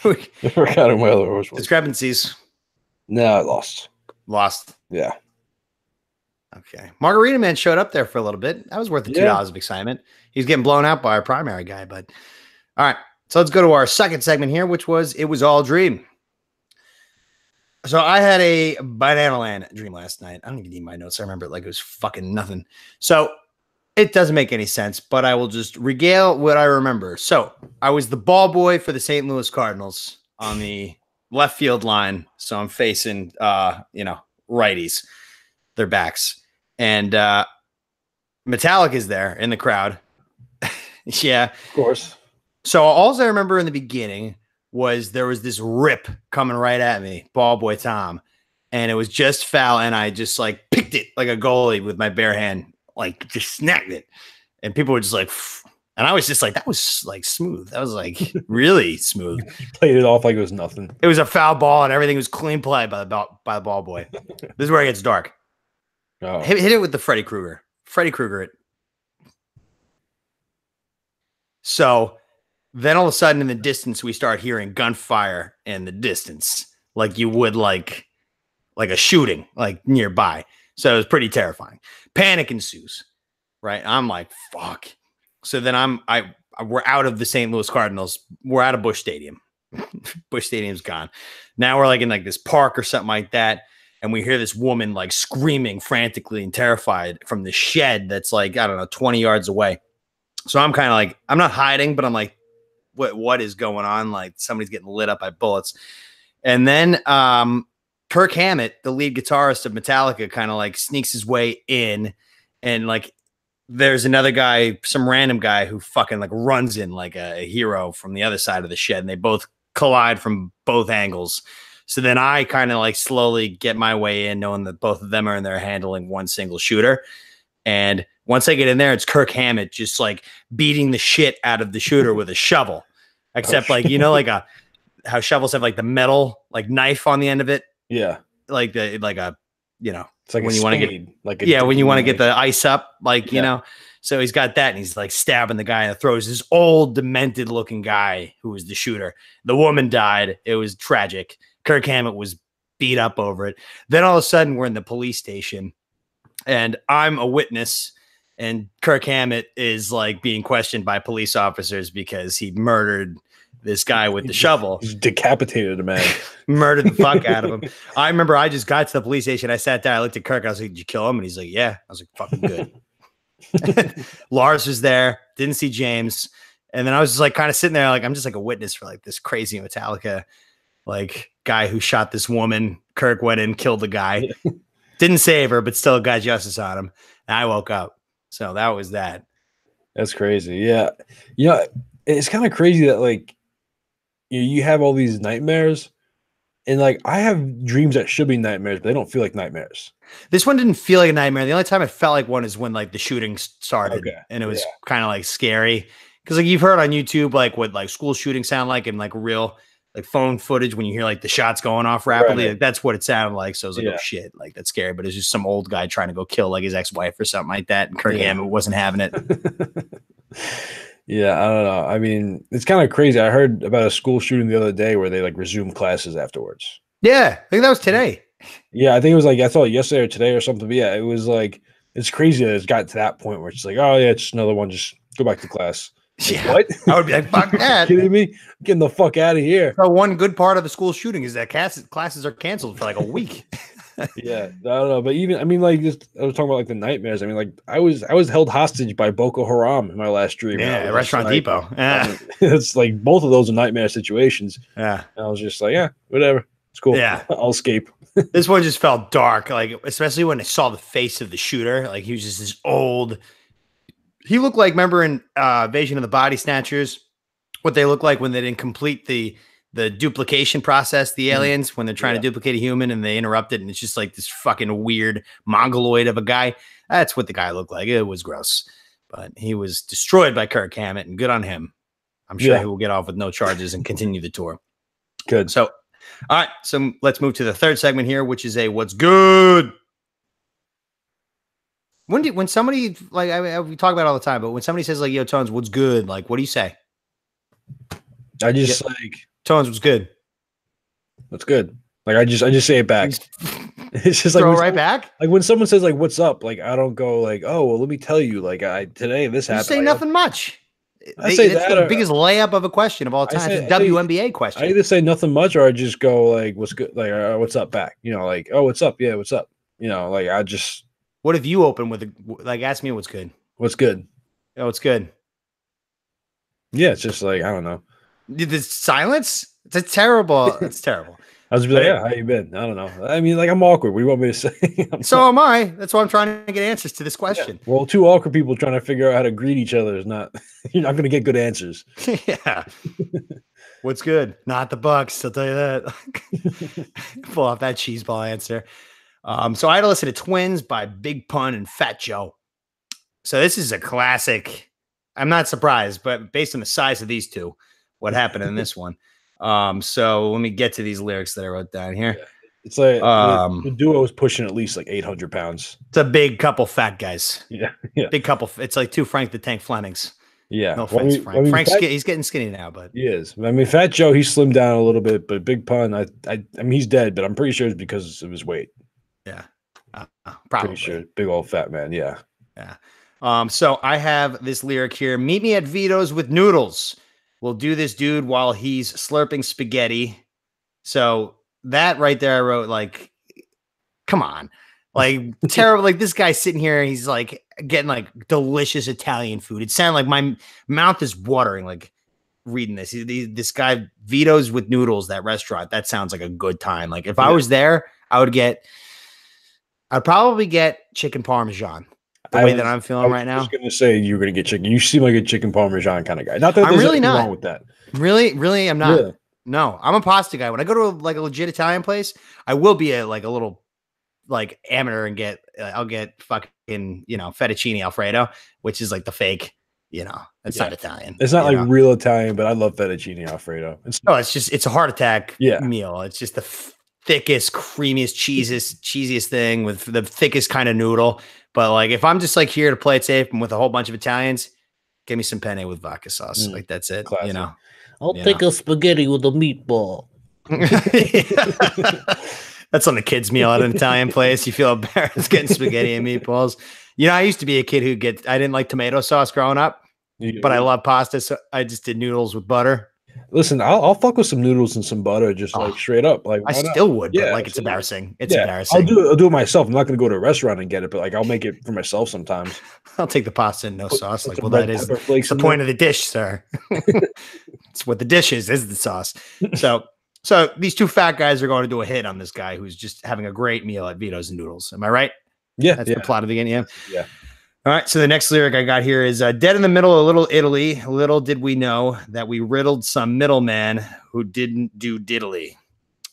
I forgot who my other horse was. Discrepancies. No, I lost. Yeah. Okay. Margarita Man showed up there for a little bit. That was worth the $2 of excitement. He's getting blown out by our primary guy, but all right. So let's go to our second segment here, which was It Was All a Dream. So I had a Banana Land dream last night. I don't even need my notes. I remember it like it was fucking nothing. So it doesn't make any sense, but I will just regale what I remember. So I was the ball boy for the St. Louis Cardinals on the left field line. So I'm facing, righties, their backs. And Metallic is there in the crowd. Yeah. Of course. So all I remember in the beginning was there was this rip coming right at me, ball boy Tom. And it was just foul. And I just like picked it like a goalie with my bare hand, like just snagged it. And people were just like, and I was just like, that was like smooth. That was like really smooth. He played it off like it was nothing. It was a foul ball and everything was clean play by the ball boy. This is where it gets dark. Oh. Hit it with the Freddy Krueger. Freddy Krueger it. So then all of a sudden in the distance, we start hearing gunfire in the distance, like you would like a shooting like nearby. So it was pretty terrifying. Panic ensues, right? I'm like, fuck. So then we're out of the St. Louis Cardinals. We're out of Busch Stadium. Busch Stadium's gone. Now we're like in like this park or something like that. And we hear this woman like screaming frantically and terrified from the shed that's like, I don't know, 20 yards away. So I'm kind of like, I'm not hiding, but I'm like what is going on? Like somebody's getting lit up by bullets. And then Kirk Hammett, the lead guitarist of Metallica, kind of like sneaks his way in, and like there's another guy, some random guy who fucking like runs in like a hero from the other side of the shed, and they both collide from both angles. So then I kind of like slowly get my way in, knowing that both of them are in there handling one single shooter. And once I get in there, it's Kirk Hammett just like beating the shit out of the shooter with a shovel. Except like, you know, like how shovels have like the metal like knife on the end of it. Yeah. Like a, you know, It's like when a you want to spade, get like a yeah, when you want to knife. get the ice up, like, you know. So he's got that, and he's like stabbing the guy in the throat. He's this old, demented looking guy who was the shooter. The woman died. It was tragic. Kirk Hammett was beat up over it. Then all of a sudden, we're in the police station, and I'm a witness, and Kirk Hammett is like being questioned by police officers because he murdered this guy with the shovel. He's decapitated a man. Murdered the fuck out of him. I remember I just got to the police station. I sat there. I looked at Kirk. I was like, "Did you kill him?" And he's like, "Yeah." I was like, "Fucking good." Lars was there. Didn't see James. And then I was just like kind of sitting there, like I'm just like a witness for like this crazy Metallica like guy who shot this woman. Kirk went in, killed the guy. Didn't save her, but still got justice on him. And I woke up. So that was that. That's crazy. Yeah. You know, it's kind of crazy that like you have all these nightmares, and like I have dreams that should be nightmares, but they don't feel like nightmares. This one didn't feel like a nightmare. The only time it felt like one is when like the shooting started, Okay. and it was kind of like scary. Because like you've heard on YouTube like what like school shootings sound like, and like real like phone footage when you hear like the shots going off rapidly. Right. Like, that's what it sounded like. So I was like, Yeah. oh shit, like that's scary. But it's just some old guy trying to go kill like his ex-wife or something like that. And Kirk Hammett wasn't having it. Yeah, I don't know. I mean, it's kind of crazy. I heard about a school shooting the other day where they like resumed classes afterwards. Yeah, I think that was today. Yeah, I think it was like I thought yesterday or today or something. But yeah, it was like it's crazy that it's got to that point where it's like, oh yeah, just another one. Just go back to class. Like, Yeah. what? I would be like, fuck that. kidding me? I'm getting the fuck out of here. So one good part of the school shooting is that classes are canceled for like a week. Yeah, I don't know, but even I mean, like just I was talking about like the nightmares. I mean, like I was held hostage by Boko Haram in my last dream. Yeah, And I was Restaurant just like- Depot. Yeah. I mean, it's like both of those are nightmare situations. Yeah. And I was just like, yeah, whatever, it's cool. Yeah. I'll escape. This one just felt dark, like especially when I saw the face of the shooter. Like he was just this old. He looked like, remember in Invasion of the Body Snatchers, what they look like when they didn't complete the duplication process, the aliens, when they're trying to duplicate a human and they interrupt it, and it's just like this fucking weird mongoloid of a guy. That's what the guy looked like. It was gross, but he was destroyed by Kirk Hammett, and good on him. I'm sure Yeah. he will get off with no charges and continue the tour. Good. So, all right. So let's move to the third segment here, which is a what's good. When somebody like we talk about it all the time, but when somebody says like, "Yo, Tones, what's good?" Like, what do you say? I just like Tones, what's good? that's good. Like I just say it back. It's just like Throw when it right someone- back. Like when someone says like "What's up?" Like I don't go like, "Oh, well, let me tell you." Like today this You happened. say Like, nothing much. I say It's that the or- biggest layup of a question of all I time. say- It's a I say- WNBA question. I either say nothing much or I just go like, "What's good?" Like, "What's up?" Back. You know, like, "Oh, what's up?" Yeah, what's up? You know, like I just, What if you open with like, ask me what's good? "What's good?" Oh, it's good. Yeah, it's just like I don't know. The silence. It's a terrible. It's terrible. I was just like, "Yeah, how you been?" I don't know. I mean, like I'm awkward. What do you want me to say? So am I. That's why I'm trying to get answers to this question. Well, two awkward people trying to figure out how to greet each other is not. You're not going to get good answers. Yeah. What's good? Not the Bucks. I'll tell you that. Pull off that cheeseball answer. So I had to listen to Twins by Big Pun and Fat Joe. So this is a classic. I'm not surprised, but based on the size of these two, what happened in this one. So let me get to these lyrics that I wrote down here. It's like Um, the duo is pushing at least like 800 pounds. It's a big couple fat guys. Yeah, yeah, Big couple. It's like two Frank the Tank Flemings. yeah. No Well, I offense, mean- Frank. I mean, Frank's Fat- he's getting skinny now, but He is. I mean, Fat Joe, he slimmed down a little bit, but Big Pun, I mean, he's dead, but I'm pretty sure it's because of his weight. yeah, Pretty probably. sure, big old fat man. Yeah. So I have this lyric here. Meet me at Vito's with noodles. We'll do this dude while he's slurping spaghetti. So that right there, I wrote like, come on, like terrible. Like this guy sitting here, he's like getting like delicious Italian food. It sounded like my mouth is watering. Like reading this. This guy Vito's with Noodles, that restaurant. That sounds like a good time. Like if I was there, I'd probably get chicken parmesan. The way that I'm feeling right now. I was going to say you're going to get chicken. You seem like a chicken parmesan kind of guy. Not that I'm there's really anything not wrong with that. Really, I'm not. Yeah. No, I'm a pasta guy. When I go to like a legit Italian place, I will be a little like amateur and I'll get fucking, fettuccine Alfredo, which is like the fake, it's not Italian. It's not like real Italian, but I love fettuccine Alfredo. It's a heart attack Yeah. meal. It's just the thickest, creamiest, cheesiest thing with the thickest kind of noodle. But like, if I'm just like here to play it safe and with a whole bunch of Italians, give me some penne with vodka sauce. Like that's it. Classic. I'll take a spaghetti with a meatball. That's on the kids' meal at an Italian place. You feel embarrassed getting spaghetti and meatballs. I used to be a kid I didn't like tomato sauce growing up, but I love pasta. So I just did noodles with butter. Listen, I'll fuck with some noodles and some butter, just like straight up. Like I still would, but like it's embarrassing. It's embarrassing. I'll do it myself. I'm not going to go to a restaurant and get it, but like I'll make it for myself sometimes. I'll take the pasta and no sauce. Like, well, that is the point of the dish, sir. It's what the dish is the sauce. So these two fat guys are going to do a hit on this guy who's just having a great meal at Vito's and Noodles. Am I right? Yeah, that's the plot of the game. Yeah. All right. So the next lyric I got here is dead in the middle of Little Italy. Little did we know that we riddled some middleman who didn't do diddly.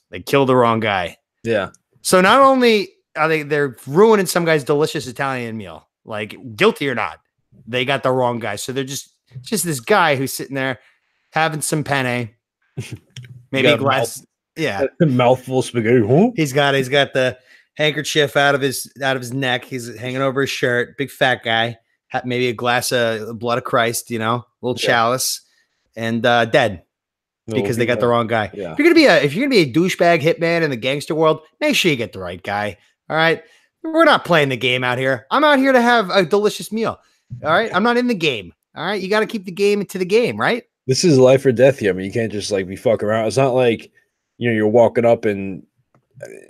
They killed the wrong guy. Yeah. So not only are they're ruining some guy's delicious Italian meal, like guilty or not, they got the wrong guy. So they're just this guy who's sitting there having some penne, maybe a glass. Mouthful of spaghetti. Huh? He's got the handkerchief out of his neck. He's hanging over his shirt. Big fat guy. Maybe a glass of blood of Christ. Little chalice, and dead because they got the wrong guy. Yeah. If you're gonna be a douchebag hitman in the gangster world, make sure you get the right guy. All right, we're not playing the game out here. I'm out here to have a delicious meal. All right, I'm not in the game. All right, you got to keep the game to the game, right? This is life or death here. I mean, you can't just like be fucking around. It's not like you're walking up and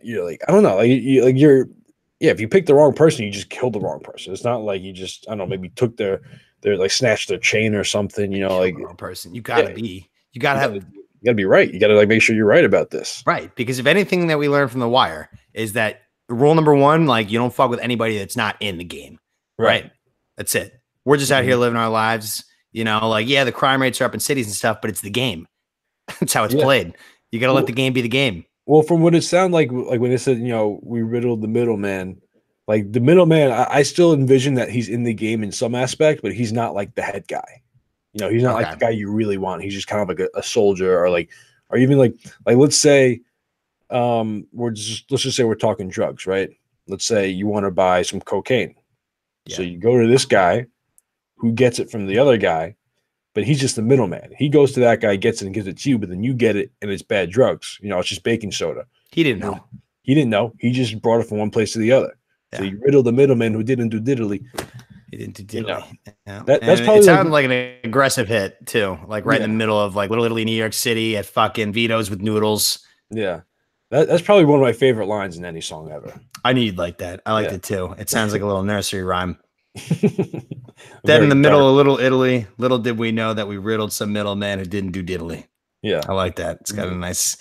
you're like, I don't know, if you pick the wrong person, you just killed the wrong person. It's not like you just, I don't know, maybe took their like snatched their chain or something, like the wrong person. You gotta be right. You gotta like make sure you're right about this. Right. Because if anything that we learned from The Wire is that rule number one, like you don't fuck with anybody that's not in the game. Right. That's it. We're just out here living our lives, the crime rates are up in cities and stuff, but it's the game. That's how it's played. You got to let the game be the game. Well, from what it sounded like when it said, we riddled the middleman, like the middleman, I still envision that he's in the game in some aspect, but he's not like the head guy. He's not like the guy you really want. He's just kind of like a soldier or even like let's say, let's just say we're talking drugs, right? Let's say you want to buy some cocaine. Yeah. So you go to this guy who gets it from the other guy, but he's just the middleman. He goes to that guy, gets it and gives it to you, but then you get it and it's bad drugs. It's just baking soda. He didn't know. He just brought it from one place to the other. Yeah. So you riddle the middleman who didn't do diddly. He didn't do diddly. Yeah. That's probably it sounded like an aggressive hit too, like right in the middle of like Little Italy, New York City at fucking Vito's with Noodles. Yeah. That's probably one of my favorite lines in any song ever. I knew you'd like that. I liked it too. It sounds like a little nursery rhyme. Dead in the middle of Little Italy. Little did we know that we riddled some middleman who didn't do diddly. Yeah. I like that. It's got a nice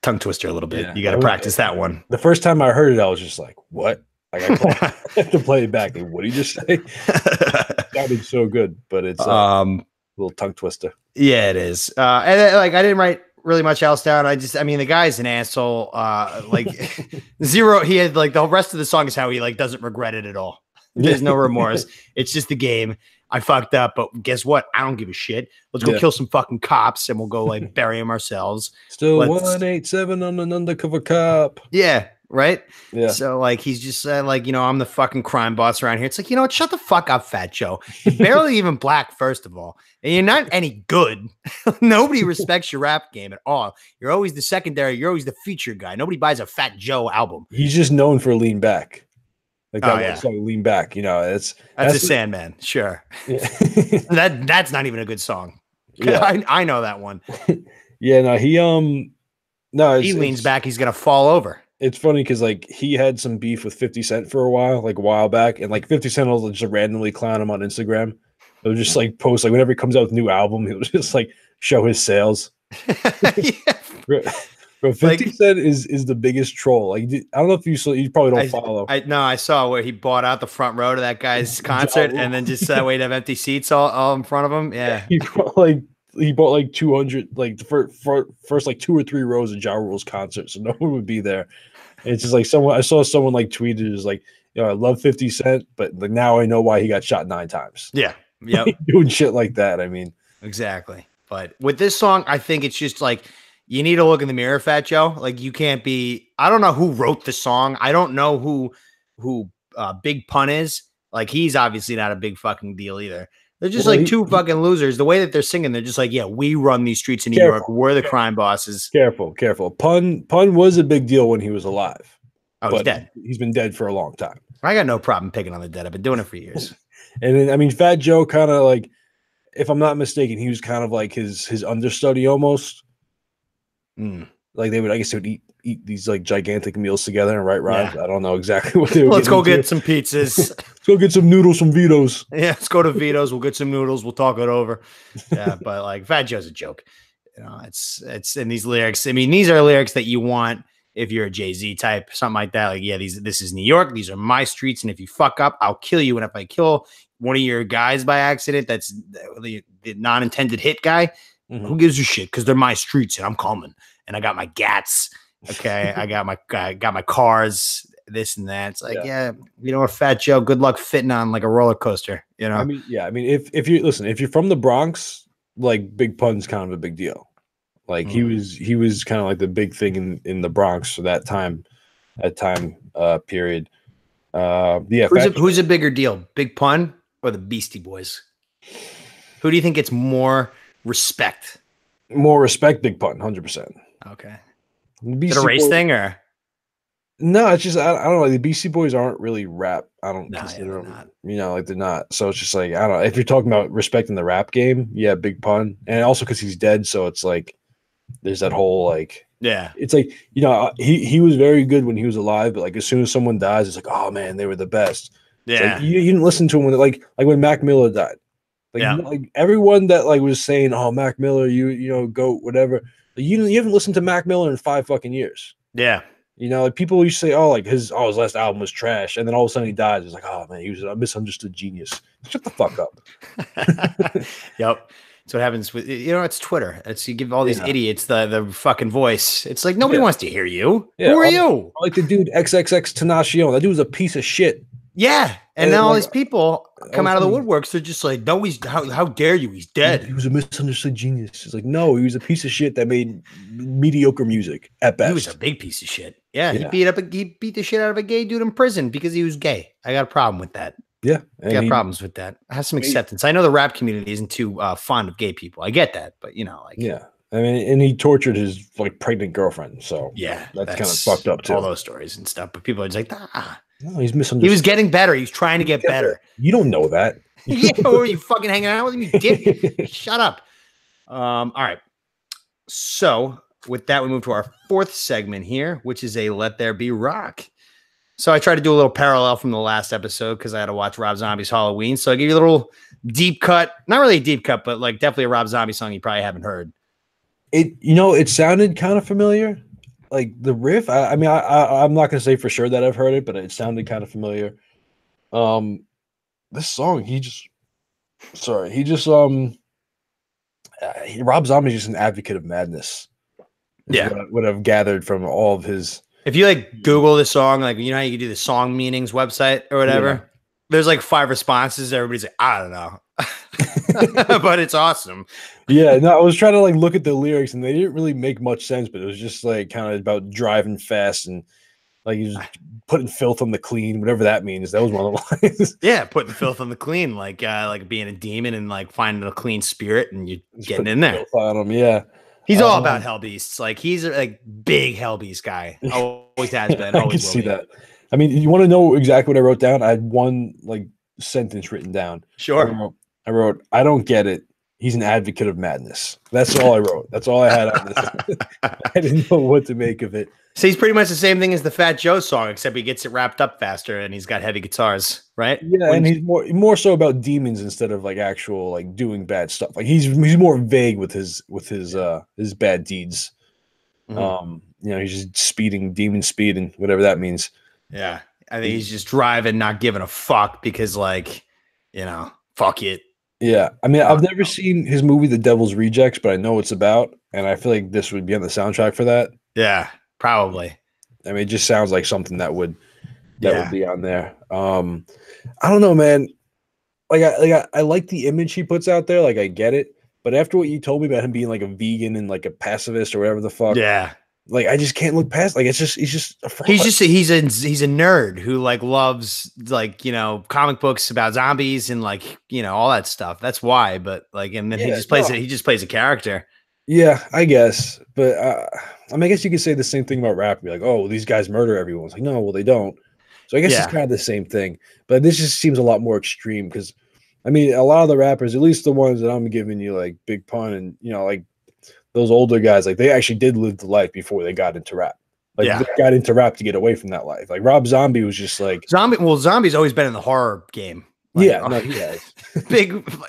tongue twister a little bit. Yeah. You got to practice that one. The first time I heard it, I was just like, what? Like I have to play it back. Like, what did you just say? It sounded so good, but it's a little tongue twister. Yeah, it is. And I didn't write really much else down. The guy's an asshole. Zero. He had like the rest of the song is how he like doesn't regret it at all. There's no remorse. It's just the game. I fucked up, but guess what? I don't give a shit. Let's go kill some fucking cops and we'll go like bury them ourselves. Still 187 on an undercover cop. Yeah. Right. Yeah. So like, he's just I'm the fucking crime boss around here. It's like, what? Shut the fuck up, Fat Joe. You're barely even black, first of all. And you're not any good. Nobody respects your rap game at all. You're always the secondary. You're always the feature guy. Nobody buys a Fat Joe album. He's just known for Lean Back. Like that song, Lean Back, that's a Sandman, sure. Yeah. that's not even a good song. Yeah. I know that one. Yeah, no, he leans back, he's gonna fall over. It's funny because like he had some beef with 50 Cent for a while back, and like 50 Cent will just randomly clown him on Instagram. He'll just like post like whenever he comes out with a new album, he'll just like show his sales. Yeah. Bro, 50 Cent is the biggest troll. Like, I don't know if you saw. You probably don't follow. I saw where he bought out the front row to that guy's concert, and then just that way to have empty seats all in front of him. Yeah, he bought like 200, like the first like 2 or 3 rows of Ja Rule's concert, so no one would be there. And it's just like I saw someone like tweeted is like, I love 50 Cent, but like now I know why he got shot 9 times. Yeah, yep, doing shit like that. I mean, exactly. But with this song, I think it's just like you need to look in the mirror, Fat Joe. Like you can't be. I don't know who wrote the song. I don't know who Big Pun is. Like he's obviously not a big fucking deal either. They're just two fucking losers. The way that they're singing, they're just like, yeah, we run these streets in New York. We're the crime bosses. Careful. Pun was a big deal when he was alive. Oh, he's dead. He's been dead for a long time. I got no problem picking on the dead. I've been doing it for years. And then, I mean, Fat Joe kind of like, if I'm not mistaken, he was kind of like his understudy almost. Like they would eat these like gigantic meals together and write rhymes. Yeah. I don't know exactly what they were. Let's go get some pizzas. Let's go get some noodles from Vito's. Yeah, let's go to Vito's. We'll get some noodles. We'll talk it over. Yeah, but like Fat Joe's a joke. It's in these lyrics. I mean, these are lyrics that you want if you're a Jay-Z type, something like that. Like, yeah, this is New York. These are my streets, and if you fuck up, I'll kill you. And if I kill one of your guys by accident, that's the non-intended hit guy. Who gives a shit? Because they're my streets, and I'm coming. And I got my gats. Okay, I got my cars. This and that. It's like, yeah, Fat Joe. Good luck fitting on like a roller coaster. I mean, if you're from the Bronx, like Big Pun's kind of a big deal. Like he was kind of like the big thing in the Bronx for that time period. Yeah. Who's a bigger deal, Big Pun or the Beastie Boys? Who do you think gets more respect? More respect, Big Pun, 100%. Okay. Is it a race thing or? No, it's just I don't know. The Beastie Boys aren't really rap. I don't consider them. Not. Like they're not. So it's just like I don't know. If you're talking about respecting the rap game, yeah, Big Pun, and also because he's dead, so it's like there's that whole like it's like he was very good when he was alive, but like as soon as someone dies, it's like oh man, they were the best. Yeah, like, you didn't listen to him when like when Mac Miller died. Like, like everyone that like was saying, "Oh, Mac Miller, you goat, whatever." You haven't listened to Mac Miller in 5 fucking years. Yeah, like people used to say, "Oh, like his last album was trash," and then all of a sudden he dies. It's like, "Oh man, he was a misunderstood genius." Shut the fuck up. Yep, that's what happens with it's Twitter. It's you give all these idiots the fucking voice. It's like nobody wants to hear you. Yeah, who are you? Like the dude XXX Tenacion. That dude was a piece of shit. Yeah, and now all these people come out of the woodworks. They're just like, no, how dare you? He's dead. He was a misunderstood genius. It's like, no, he was a piece of shit that made mediocre music at best. He was a big piece of shit. Yeah, he beat the shit out of a gay dude in prison because he was gay. I got a problem with that. Yeah, I got problems with that. I have some acceptance. I know the rap community isn't too fond of gay people. I get that, but yeah. I mean, and he tortured his like pregnant girlfriend. So yeah, that's kind of fucked up too. All those stories and stuff. But people are just like, no, he's misunderstood. He was getting better. He's trying to get better. You don't know that. Yeah, or are you fucking hanging out with him? You dick. Shut up. All right. So with that, we move to our 4th segment here, which is a Let There Be Rock. So I tried to do a little parallel from the last episode because I had to watch Rob Zombie's Halloween. So I give you a little deep cut, not really a deep cut, but like definitely a Rob Zombie song you probably haven't heard. It sounded kind of familiar. Like the riff, I'm not gonna say for sure that I've heard it, but it sounded kind of familiar. This song, Rob Zombie's just an advocate of madness. Yeah, what I've gathered from all of his. If you like Google the song, like how you can do the song meanings website or whatever, there's like 5 responses. Everybody's like, I don't know, but it's awesome. Yeah, no, I was trying to like look at the lyrics and they didn't really make much sense, but it was just like kind of about driving fast and like he's putting filth on the clean, whatever that means. That was one of the lines. Yeah, putting filth on the clean, like being a demon and like finding a clean spirit and you getting in there. On him, yeah. He's all about hell beasts. Like he's a like big hell beast guy. Always has been. I can see that. I mean, you want to know exactly what I wrote down? I had one like sentence written down. Sure. I wrote, I don't get it. He's an advocate of madness. That's all I wrote. That's all I had on this. I didn't know what to make of it. So he's pretty much the same thing as the Fat Joe song, except he gets it wrapped up faster and he's got heavy guitars. right? Yeah, and he's more so about demons instead of like actual like doing bad stuff. Like he's more vague with his bad deeds. You know, he's just speeding, demon speeding, whatever that means. Yeah. I think he's just driving, not giving a fuck because, like, you know, fuck it. Yeah. I mean, I've never seen his movie, The Devil's Rejects, but I know what it's about. And I feel like this would be on the soundtrack for that. Yeah, probably. I mean, it just sounds like something that would be on there. I don't know, man. I like the image he puts out there. Like, I get it. But after what you told me about him being like a vegan and like a pacifist or whatever the fuck, yeah, like I just can't look past. Like he's just a fraud. he's a nerd who like loves like, you know, comic books about zombies and like, you know, all that stuff. That's why. But like, and then he just plays a character. Yeah, I guess. But I mean, I guess you could say the same thing about rap. Be like, oh, well, these guys murder everyone. It's like, no, well, they don't. So I guess it's kind of the same thing. But this just seems a lot more extreme because, I mean, a lot of the rappers, at least the ones that I'm giving you, like Big Pun and, you know, like those older guys, like they actually did live the life before they got into rap. Like they got into rap to get away from that life. Like Rob Zombie was just like Zombie's always been in the horror game. Like, yeah, no, he has.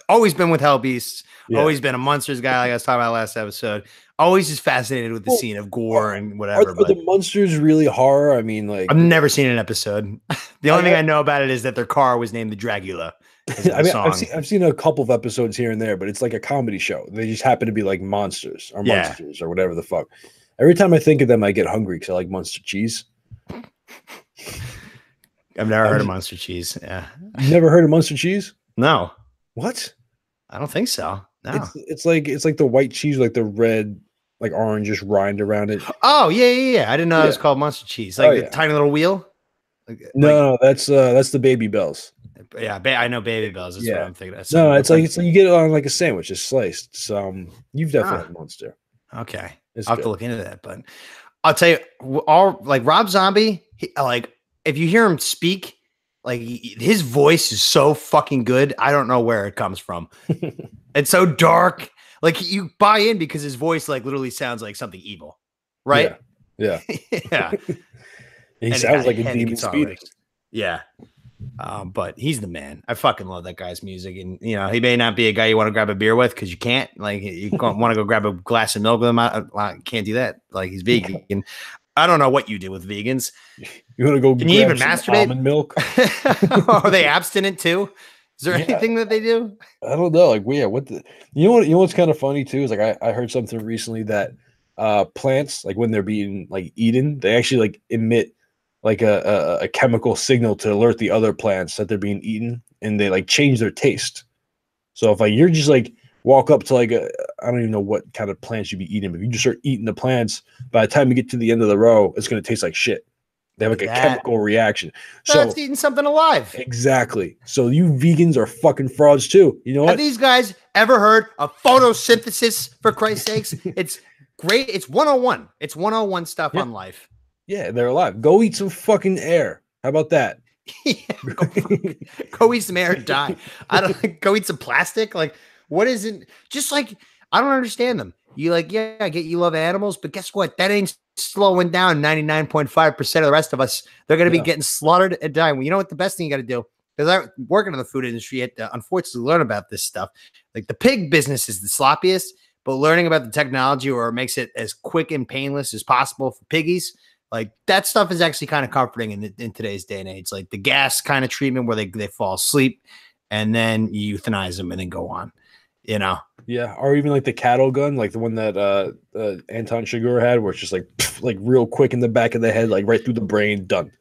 Always been with Hell Beasts. Yeah. Always been a Monsters guy, like I was talking about last episode. Always just fascinated with the scene of gore and whatever. Are the Monsters really horror? I mean, like I've never seen an episode. The only thing I know about it is that their car was named the Dragula. I mean, I've seen a couple of episodes here and there, but it's like a comedy show. They just happen to be like monsters or whatever the fuck. Every time I think of them, I get hungry because I like Monster cheese. I've never heard of Monster cheese. Yeah, you never heard of Monster cheese? No. What? I don't think so. No. It's like the white cheese, like the red, like orangish rind around it. Oh yeah. I didn't know it was called Monster cheese. Like the tiny little wheel. No, that's the Baby Bells. Yeah, I know Baby Bells. That's what I'm thinking. No, it's like you get it on like a sandwich, it's sliced. So you've definitely had Monster. Okay, I'll have to look into that. But I'll tell you, all like Rob Zombie, like if you hear him speak, like his voice is so fucking good. I don't know where it comes from. It's so dark. Like you buy in because his voice like literally sounds like something evil, right? Yeah. Yeah. He sounds like a demon speeder. Yeah. But he's the man. I fucking love that guy's music. And, you know, he may not be a guy you want to grab a beer with because you can't. Like, you want to go grab a glass of milk with him. I can't do that. Like, he's vegan. I don't know what you do with vegans. You want to go Can you even masturbate? Almond milk? Are they abstinent too? Is there anything that they do? I don't know. Like, you know what's kind of funny too is like I heard something recently that plants, like when they're being like eaten, they actually like emit like a chemical signal to alert the other plants that they're being eaten, and they like change their taste. So if like you're just like walk up to like I don't even know what kind of plants you'd be eating, but if you just start eating the plants, by the time you get to the end of the row, it's going to taste like shit. They have like a chemical reaction. So that's eating something alive. Exactly. So you vegans are fucking frauds too. You know what? Have these guys ever heard of photosynthesis, for Christ's sakes? It's great. It's 101. It's 101 stuff on life. Yeah, they're alive. Go eat some fucking air. How about that? Go eat some air and die. I don't go eat some plastic. Like, what is it? Just like, I don't understand them. You like, yeah, I get you love animals, but guess what? That ain't slowing down 99.5% of the rest of us. They're going to be getting slaughtered and dying. Well, you know what? The best thing you got to do, because I'm working in the food industry, I had to unfortunately learn about this stuff. Like the pig business is the sloppiest, but learning about the technology where it makes it as quick and painless as possible for piggies, like that stuff is actually kind of comforting in today's day and age. Like the gas kind of treatment where they fall asleep and then you euthanize them and then go on, you know? Yeah. Or even like the cattle gun, like the one that Anton Chigurh had, where it's just like real quick in the back of the head, like right through the brain, done.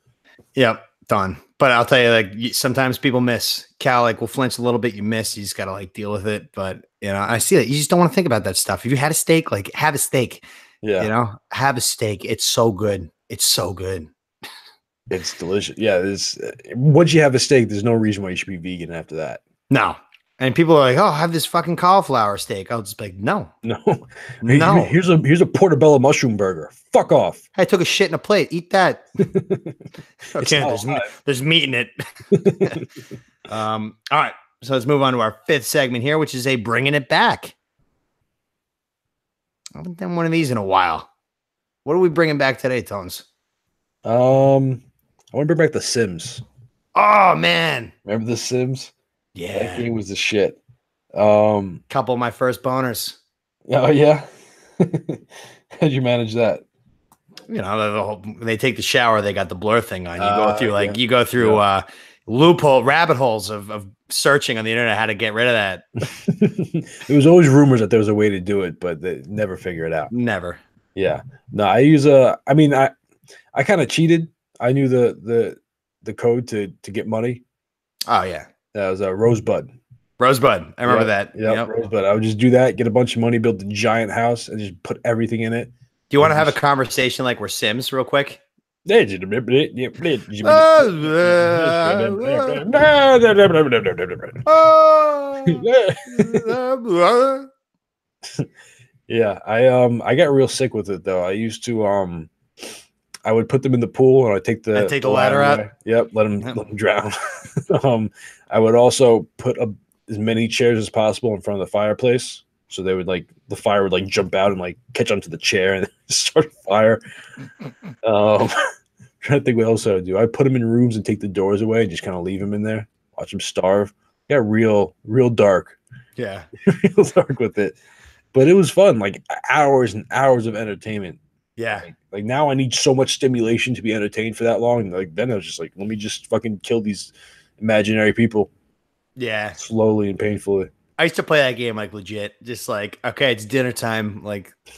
Yep. Done. But I'll tell you, like sometimes people miss. Cal like will flinch a little bit. You miss. You just got to like deal with it. But you know, I see that you just don't want to think about that stuff. If you had a steak, like have a steak. Yeah. You know, have a steak. It's so good. It's so good. It's delicious. Yeah. Once you have a steak, there's no reason why you should be vegan after that. No. And people are like, "Oh, have this fucking cauliflower steak." I'll just be like, "No, no. Here's a portobello mushroom burger. Fuck off." I took a shit in a plate. Eat that. Okay, there's meat in it. All right, so let's move on to our fifth segment here, which is a bringing it back. I haven't done one of these in a while. What are we bringing back today, Tones? I want to bring back The Sims. Oh man. Remember The Sims? That Yeah. game was the shit. Couple of my first boners. Oh yeah. How'd you manage that? You know, when they take the shower, they got the blur thing on. You go through Yeah. you go through rabbit holes of searching on the internet how to get rid of that. There was always rumors that there was a way to do it, but they never figure it out. Never. Yeah. No, I use I kind of cheated. I knew the code to get money. Oh yeah. That was a Rosebud. Rosebud. I remember that. Yep. Rosebud. I would just do that, get a bunch of money, build a giant house, and just put everything in it. Do you want to have a conversation like we're Sims real quick? Yeah, I got real sick with it though. I used to I would put them in the pool and I'd take the ladder out. away. Yep, let them drown. I would also put as many chairs as possible in front of the fireplace, so they would the fire would jump out and catch onto the chair and start a fire. Trying to think what else I would do. I'd put them in rooms and take the doors away and just kind of leave them in there, watch them starve. Got real dark. Yeah, real dark with it. But it was fun, hours and hours of entertainment. Yeah. Now I need so much stimulation to be entertained for that long. Then I was just let me just fucking kill these imaginary people. Yeah. Slowly and painfully. I used to play that game legit. Just okay, it's dinner time.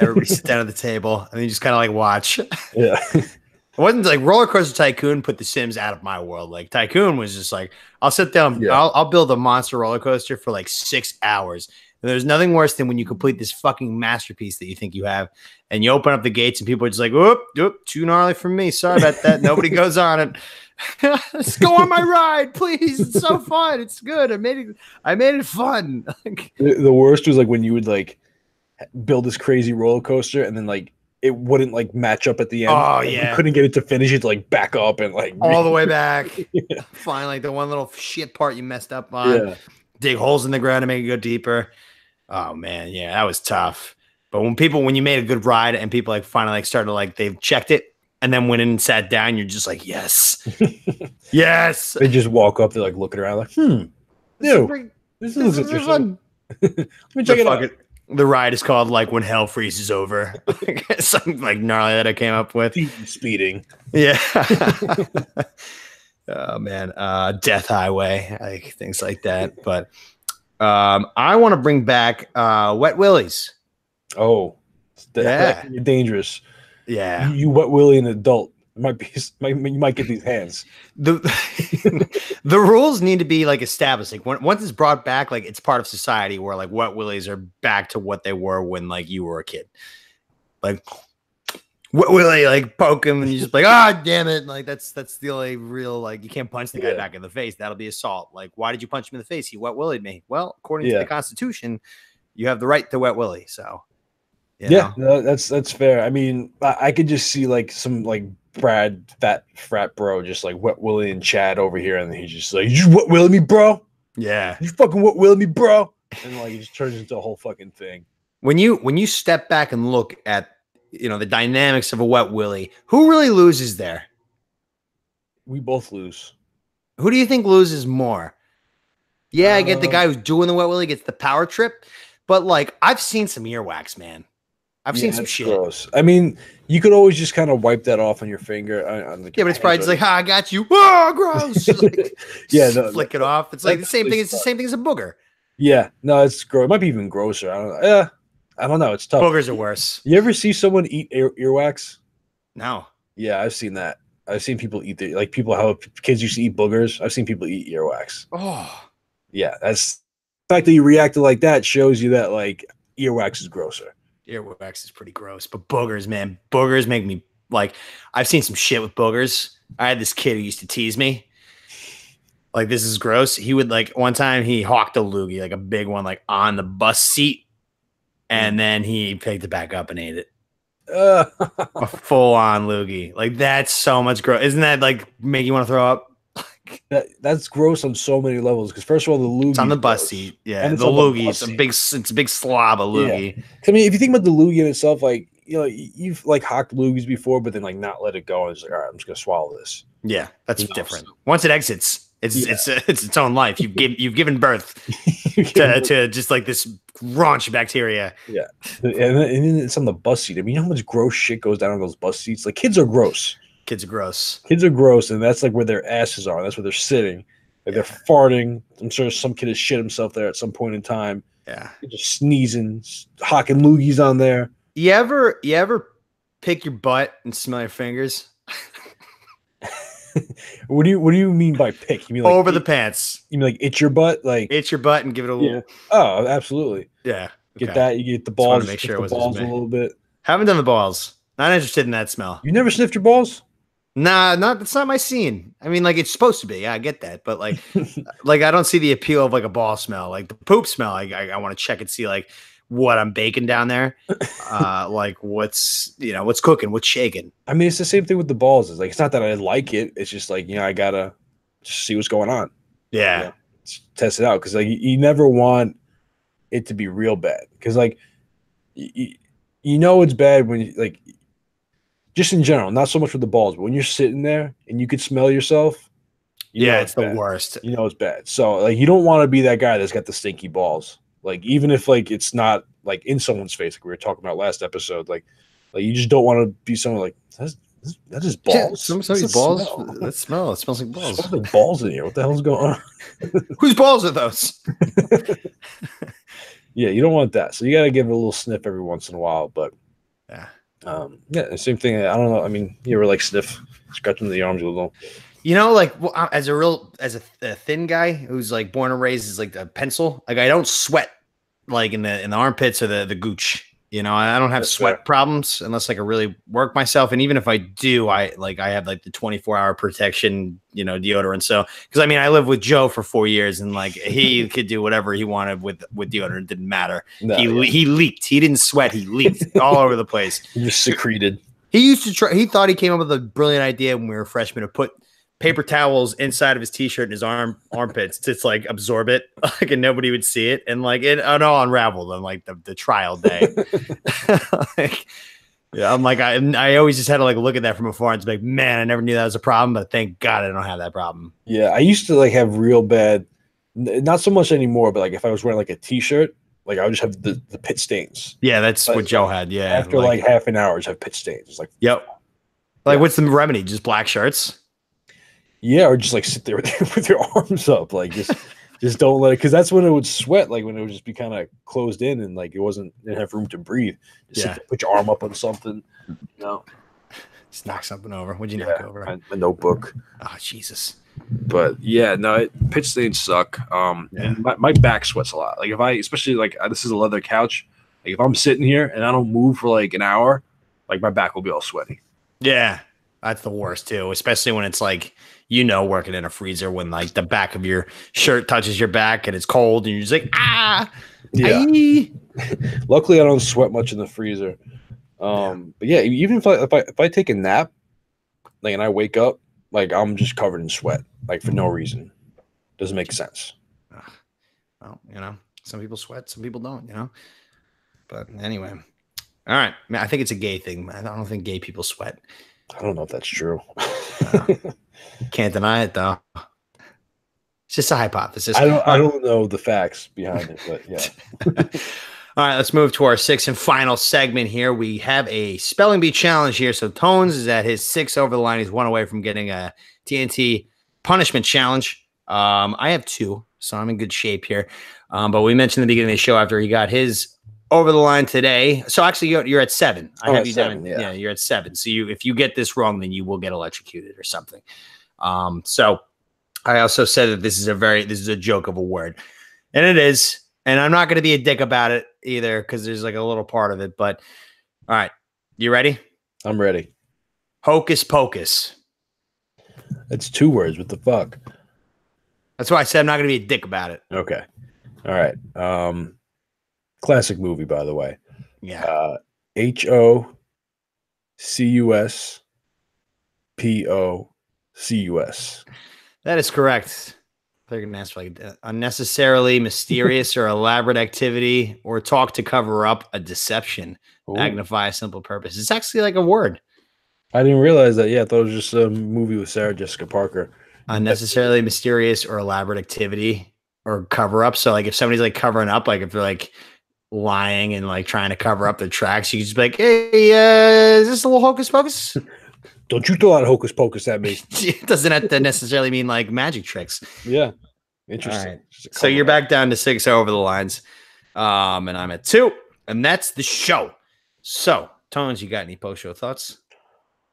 Everybody sit down at the table and you just kind of watch. Yeah. It wasn't Roller Coaster Tycoon put The Sims out of my world. Tycoon was just I'll sit down, I'll build a monster roller coaster for 6 hours. And there's nothing worse than when you complete this fucking masterpiece that you think you have, and you open up the gates and people are just whoop, too gnarly for me. Sorry about that. Nobody goes on it. Let's go on my ride, please. It's so fun. It's good. I made it fun. The worst was when you would build this crazy roller coaster and then it wouldn't match up at the end. Oh yeah, you couldn't get it to finish it to back up and all the way back. Yeah. Finally, the one little shit part you messed up on. Yeah. Dig holes in the ground to make it go deeper. Oh man, yeah, that was tough. But when you made a good ride and people finally started they've checked it and then went in and sat down, you're just yes, yes. They just walk up, they're looking around this is interesting. Let me check it out. The ride is called When Hell Freezes Over. Something gnarly that I came up with. Speeding. Yeah. Oh man. Death Highway, things like that. But I want to bring back Wet Willies. Oh, that can be dangerous. Yeah. You Wet Willie an adult. You might get these hands. The rules need to be established. Once it's brought back, it's part of society where Wet Willies are back to what they were when you were a kid. Wet Willie poke him and you just damn it. That's the only real you can't punch the guy back in the face. That'll be assault. Why did you punch him in the face? He Wet Willied me. Well, according to the Constitution, you have the right to Wet Willie. So no, that's fair. I mean, I could just see some Brad fat frat bro just Wet Willie and Chad over here, and he's just you Wet Willie me, bro? Yeah, you fucking Wet Willie me, bro? And it just turns into a whole fucking thing. When you step back and look at the dynamics of a Wet Willie, who really loses there? We both lose. Who do you think loses more? Yeah, I get the guy who's doing the Wet Willie gets the power trip, but I've seen some earwax, man. I've seen some shit. Gross. I mean, you could always just kind of wipe that off on your finger. But it's probably just I got you. Oh, gross. Flick it off. It's the same thing. It's the same thing as a booger. Yeah, no, it's gross. It might be even grosser. I don't know. It's tough. Boogers are worse. You ever see someone eat earwax? No. Yeah, I've seen that. I've seen people eat people how kids used to eat boogers. I've seen people eat earwax. Oh. Yeah, that's the fact that you reacted like that shows you that earwax is grosser. Earwax is pretty gross, but boogers, man, boogers make me I've seen some shit with boogers. I had this kid who used to tease me. This is gross. He would one time he hawked a loogie, a big one, on the bus seat, and then he picked it back up and ate it. A full on loogie. That's so much gross. Isn't that make you want to throw up? That's gross on so many levels. Because first of all, the loogie it's on the bus seat. Yeah, and the loogie. It's a big slob of loogie. Yeah. I mean, if you think about the loogie in itself, you've hawked loogies before, but then not let it go. And it's all right, I'm just gonna swallow this. Yeah, that's different. Once it exits, It's its own life. You've given birth to just like this raunchy bacteria. Yeah, and then it's on the bus seat. I mean, you know how much gross shit goes down on those bus seats? Like, kids are gross. Kids are gross. Kids are gross, and that's like where their asses are. That's where they're sitting. Like, they're farting. I'm sure some kid has shit himself there at some point in time. Yeah, They're just sneezing, hocking loogies on there. You ever pick your butt and smell your fingers? What do you mean by pick? You mean like over the pants? You mean like itch your butt? Like itch your butt and give it a little. Yeah. Oh, absolutely. Yeah. Get that. You get the balls. Make sure it was balls a little bit. Haven't done the balls. Not interested in that smell. You never sniffed your balls? Nah, that's not my scene. I mean, like, it's supposed to be. Yeah, I get that, but like, like I don't see the appeal of like a ball smell, like the poop smell. I want to check and see like what I'm baking down there, like what's cooking, what's shaking. I mean, it's the same thing with the balls. It's like it's not that I like it. It's just like I gotta just see what's going on. Yeah, test it out because like you never want it to be real bad because like it's bad when you like. Just in general, not so much with the balls, but when you're sitting there and you could smell yourself, it's the worst. You know it's bad. So like you don't want to be that guy that's got the stinky balls. Like even if like it's not like in someone's face, like we were talking about last episode, like you just don't want to be someone like that is balls. Yeah, some balls. That smell. It smells like balls. It smells like balls in here. What the hell's going on? Whose balls are those? Yeah, you don't want that. So you got to give it a little sniff every once in a while. But yeah, same thing. I don't know. I mean, you ever like sniff, scratching the arms a little? Like as a thin guy who's like born and raised as like a pencil, like I don't sweat like in the armpits or the gooch. I don't have sweat problems unless like I really work myself. And even if I do, I have like the 24-hour protection, deodorant. So, cause I mean, I lived with Joe for 4 years and like he could do whatever he wanted with deodorant. It didn't matter. He leaked. He didn't sweat. He leaked all over the place. He just secreted. He used to try. He thought he came up with a brilliant idea when we were freshmen to put paper towels inside of his t-shirt and his armpits to like absorb it, like, and nobody would see it, and like it all unraveled on like the trial day. I'm like I always just had to like look at that from afar and be like, man, I never knew that was a problem, but thank God I don't have that problem. Yeah, I used to like have real bad, not so much anymore, but like if I was wearing like a t-shirt, like I would just have the pit stains. Yeah, that's what Joe had. Yeah, after like half an hour, just have pit stains. It's like, yep. Like, what's the remedy? Just black shirts? Yeah, or just like sit there with your arms up, like just don't let it, because that's when it would sweat, like when it would just be kind of closed in and like didn't have room to breathe. Just sit there, put your arm up on something, just knock something over. What'd you knock over? A notebook. Oh Jesus! But yeah, no, pitch stains suck. And my back sweats a lot. Like if especially like this is a leather couch. Like if I'm sitting here and I don't move for like an hour, like my back will be all sweaty. Yeah, that's the worst too, especially when it's like, working in a freezer when like the back of your shirt touches your back and it's cold and you're just like, yeah. Luckily I don't sweat much in the freezer. But yeah, even if I take a nap, like, and I wake up, like I'm just covered in sweat, like for no reason. Doesn't make sense. Well, some people sweat, some people don't, But anyway, all right. Man, I think it's a gay thing. I don't think gay people sweat. I don't know if that's true. Can't deny it though. It's just a hypothesis. I don't know the facts behind it, but yeah. All right, let's move to our sixth and final segment here. We have a spelling bee challenge here. So Tones is at his 6 over the line. He's 1 away from getting a TNT punishment challenge. I have 2, so I'm in good shape here. But we mentioned in the beginning of the show after he got his over the line today. So actually, you're at 7. I have you 7, down. Yeah, you're at 7. So if you get this wrong, then you will get electrocuted or something. So I also said that this is a joke of a word, and it is. And I'm not going to be a dick about it either because there's like a little part of it. But all right, you ready? I'm ready. Hocus pocus. That's 2 words. What the fuck? That's why I said I'm not going to be a dick about it. Okay. All right. Classic movie, by the way. Yeah. HOCUSPOCUS. That is correct. They're going to ask for like unnecessarily mysterious or elaborate activity or talk to cover up a deception. Ooh. Magnify a simple purpose. It's actually like a word. I didn't realize that. Yeah, I thought it was just a movie with Sarah Jessica Parker. unnecessarily mysterious or elaborate activity or cover up. So like if somebody's like covering up, like if they're like lying and like trying to cover up their tracks, you can just be like, hey, is this a little hocus pocus? Don't you throw out hocus pocus at me. It doesn't have to necessarily mean like magic tricks. Yeah. Interesting. Right. So you're back down to 6 over the lines. And I'm at 2. And that's the show. So, Tones, you got any post-show thoughts?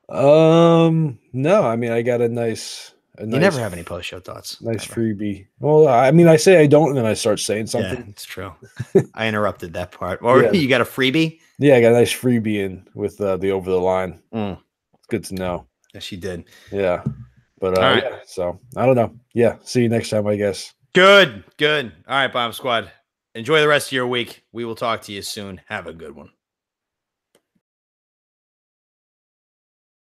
No, I mean I got a nice you never have any post-show thoughts. Nice freebie. Well, I mean I say I don't and then I start saying something. Yeah, it's true. I interrupted that part. Or you got a freebie? Yeah, I got a nice freebie in with the over the line. Mm. It's good to know. Yes, you did. Yeah. But right. Yeah, so I don't know. Yeah, see you next time, I guess. Good. All right, Bomb Squad. Enjoy the rest of your week. We will talk to you soon. Have a good one.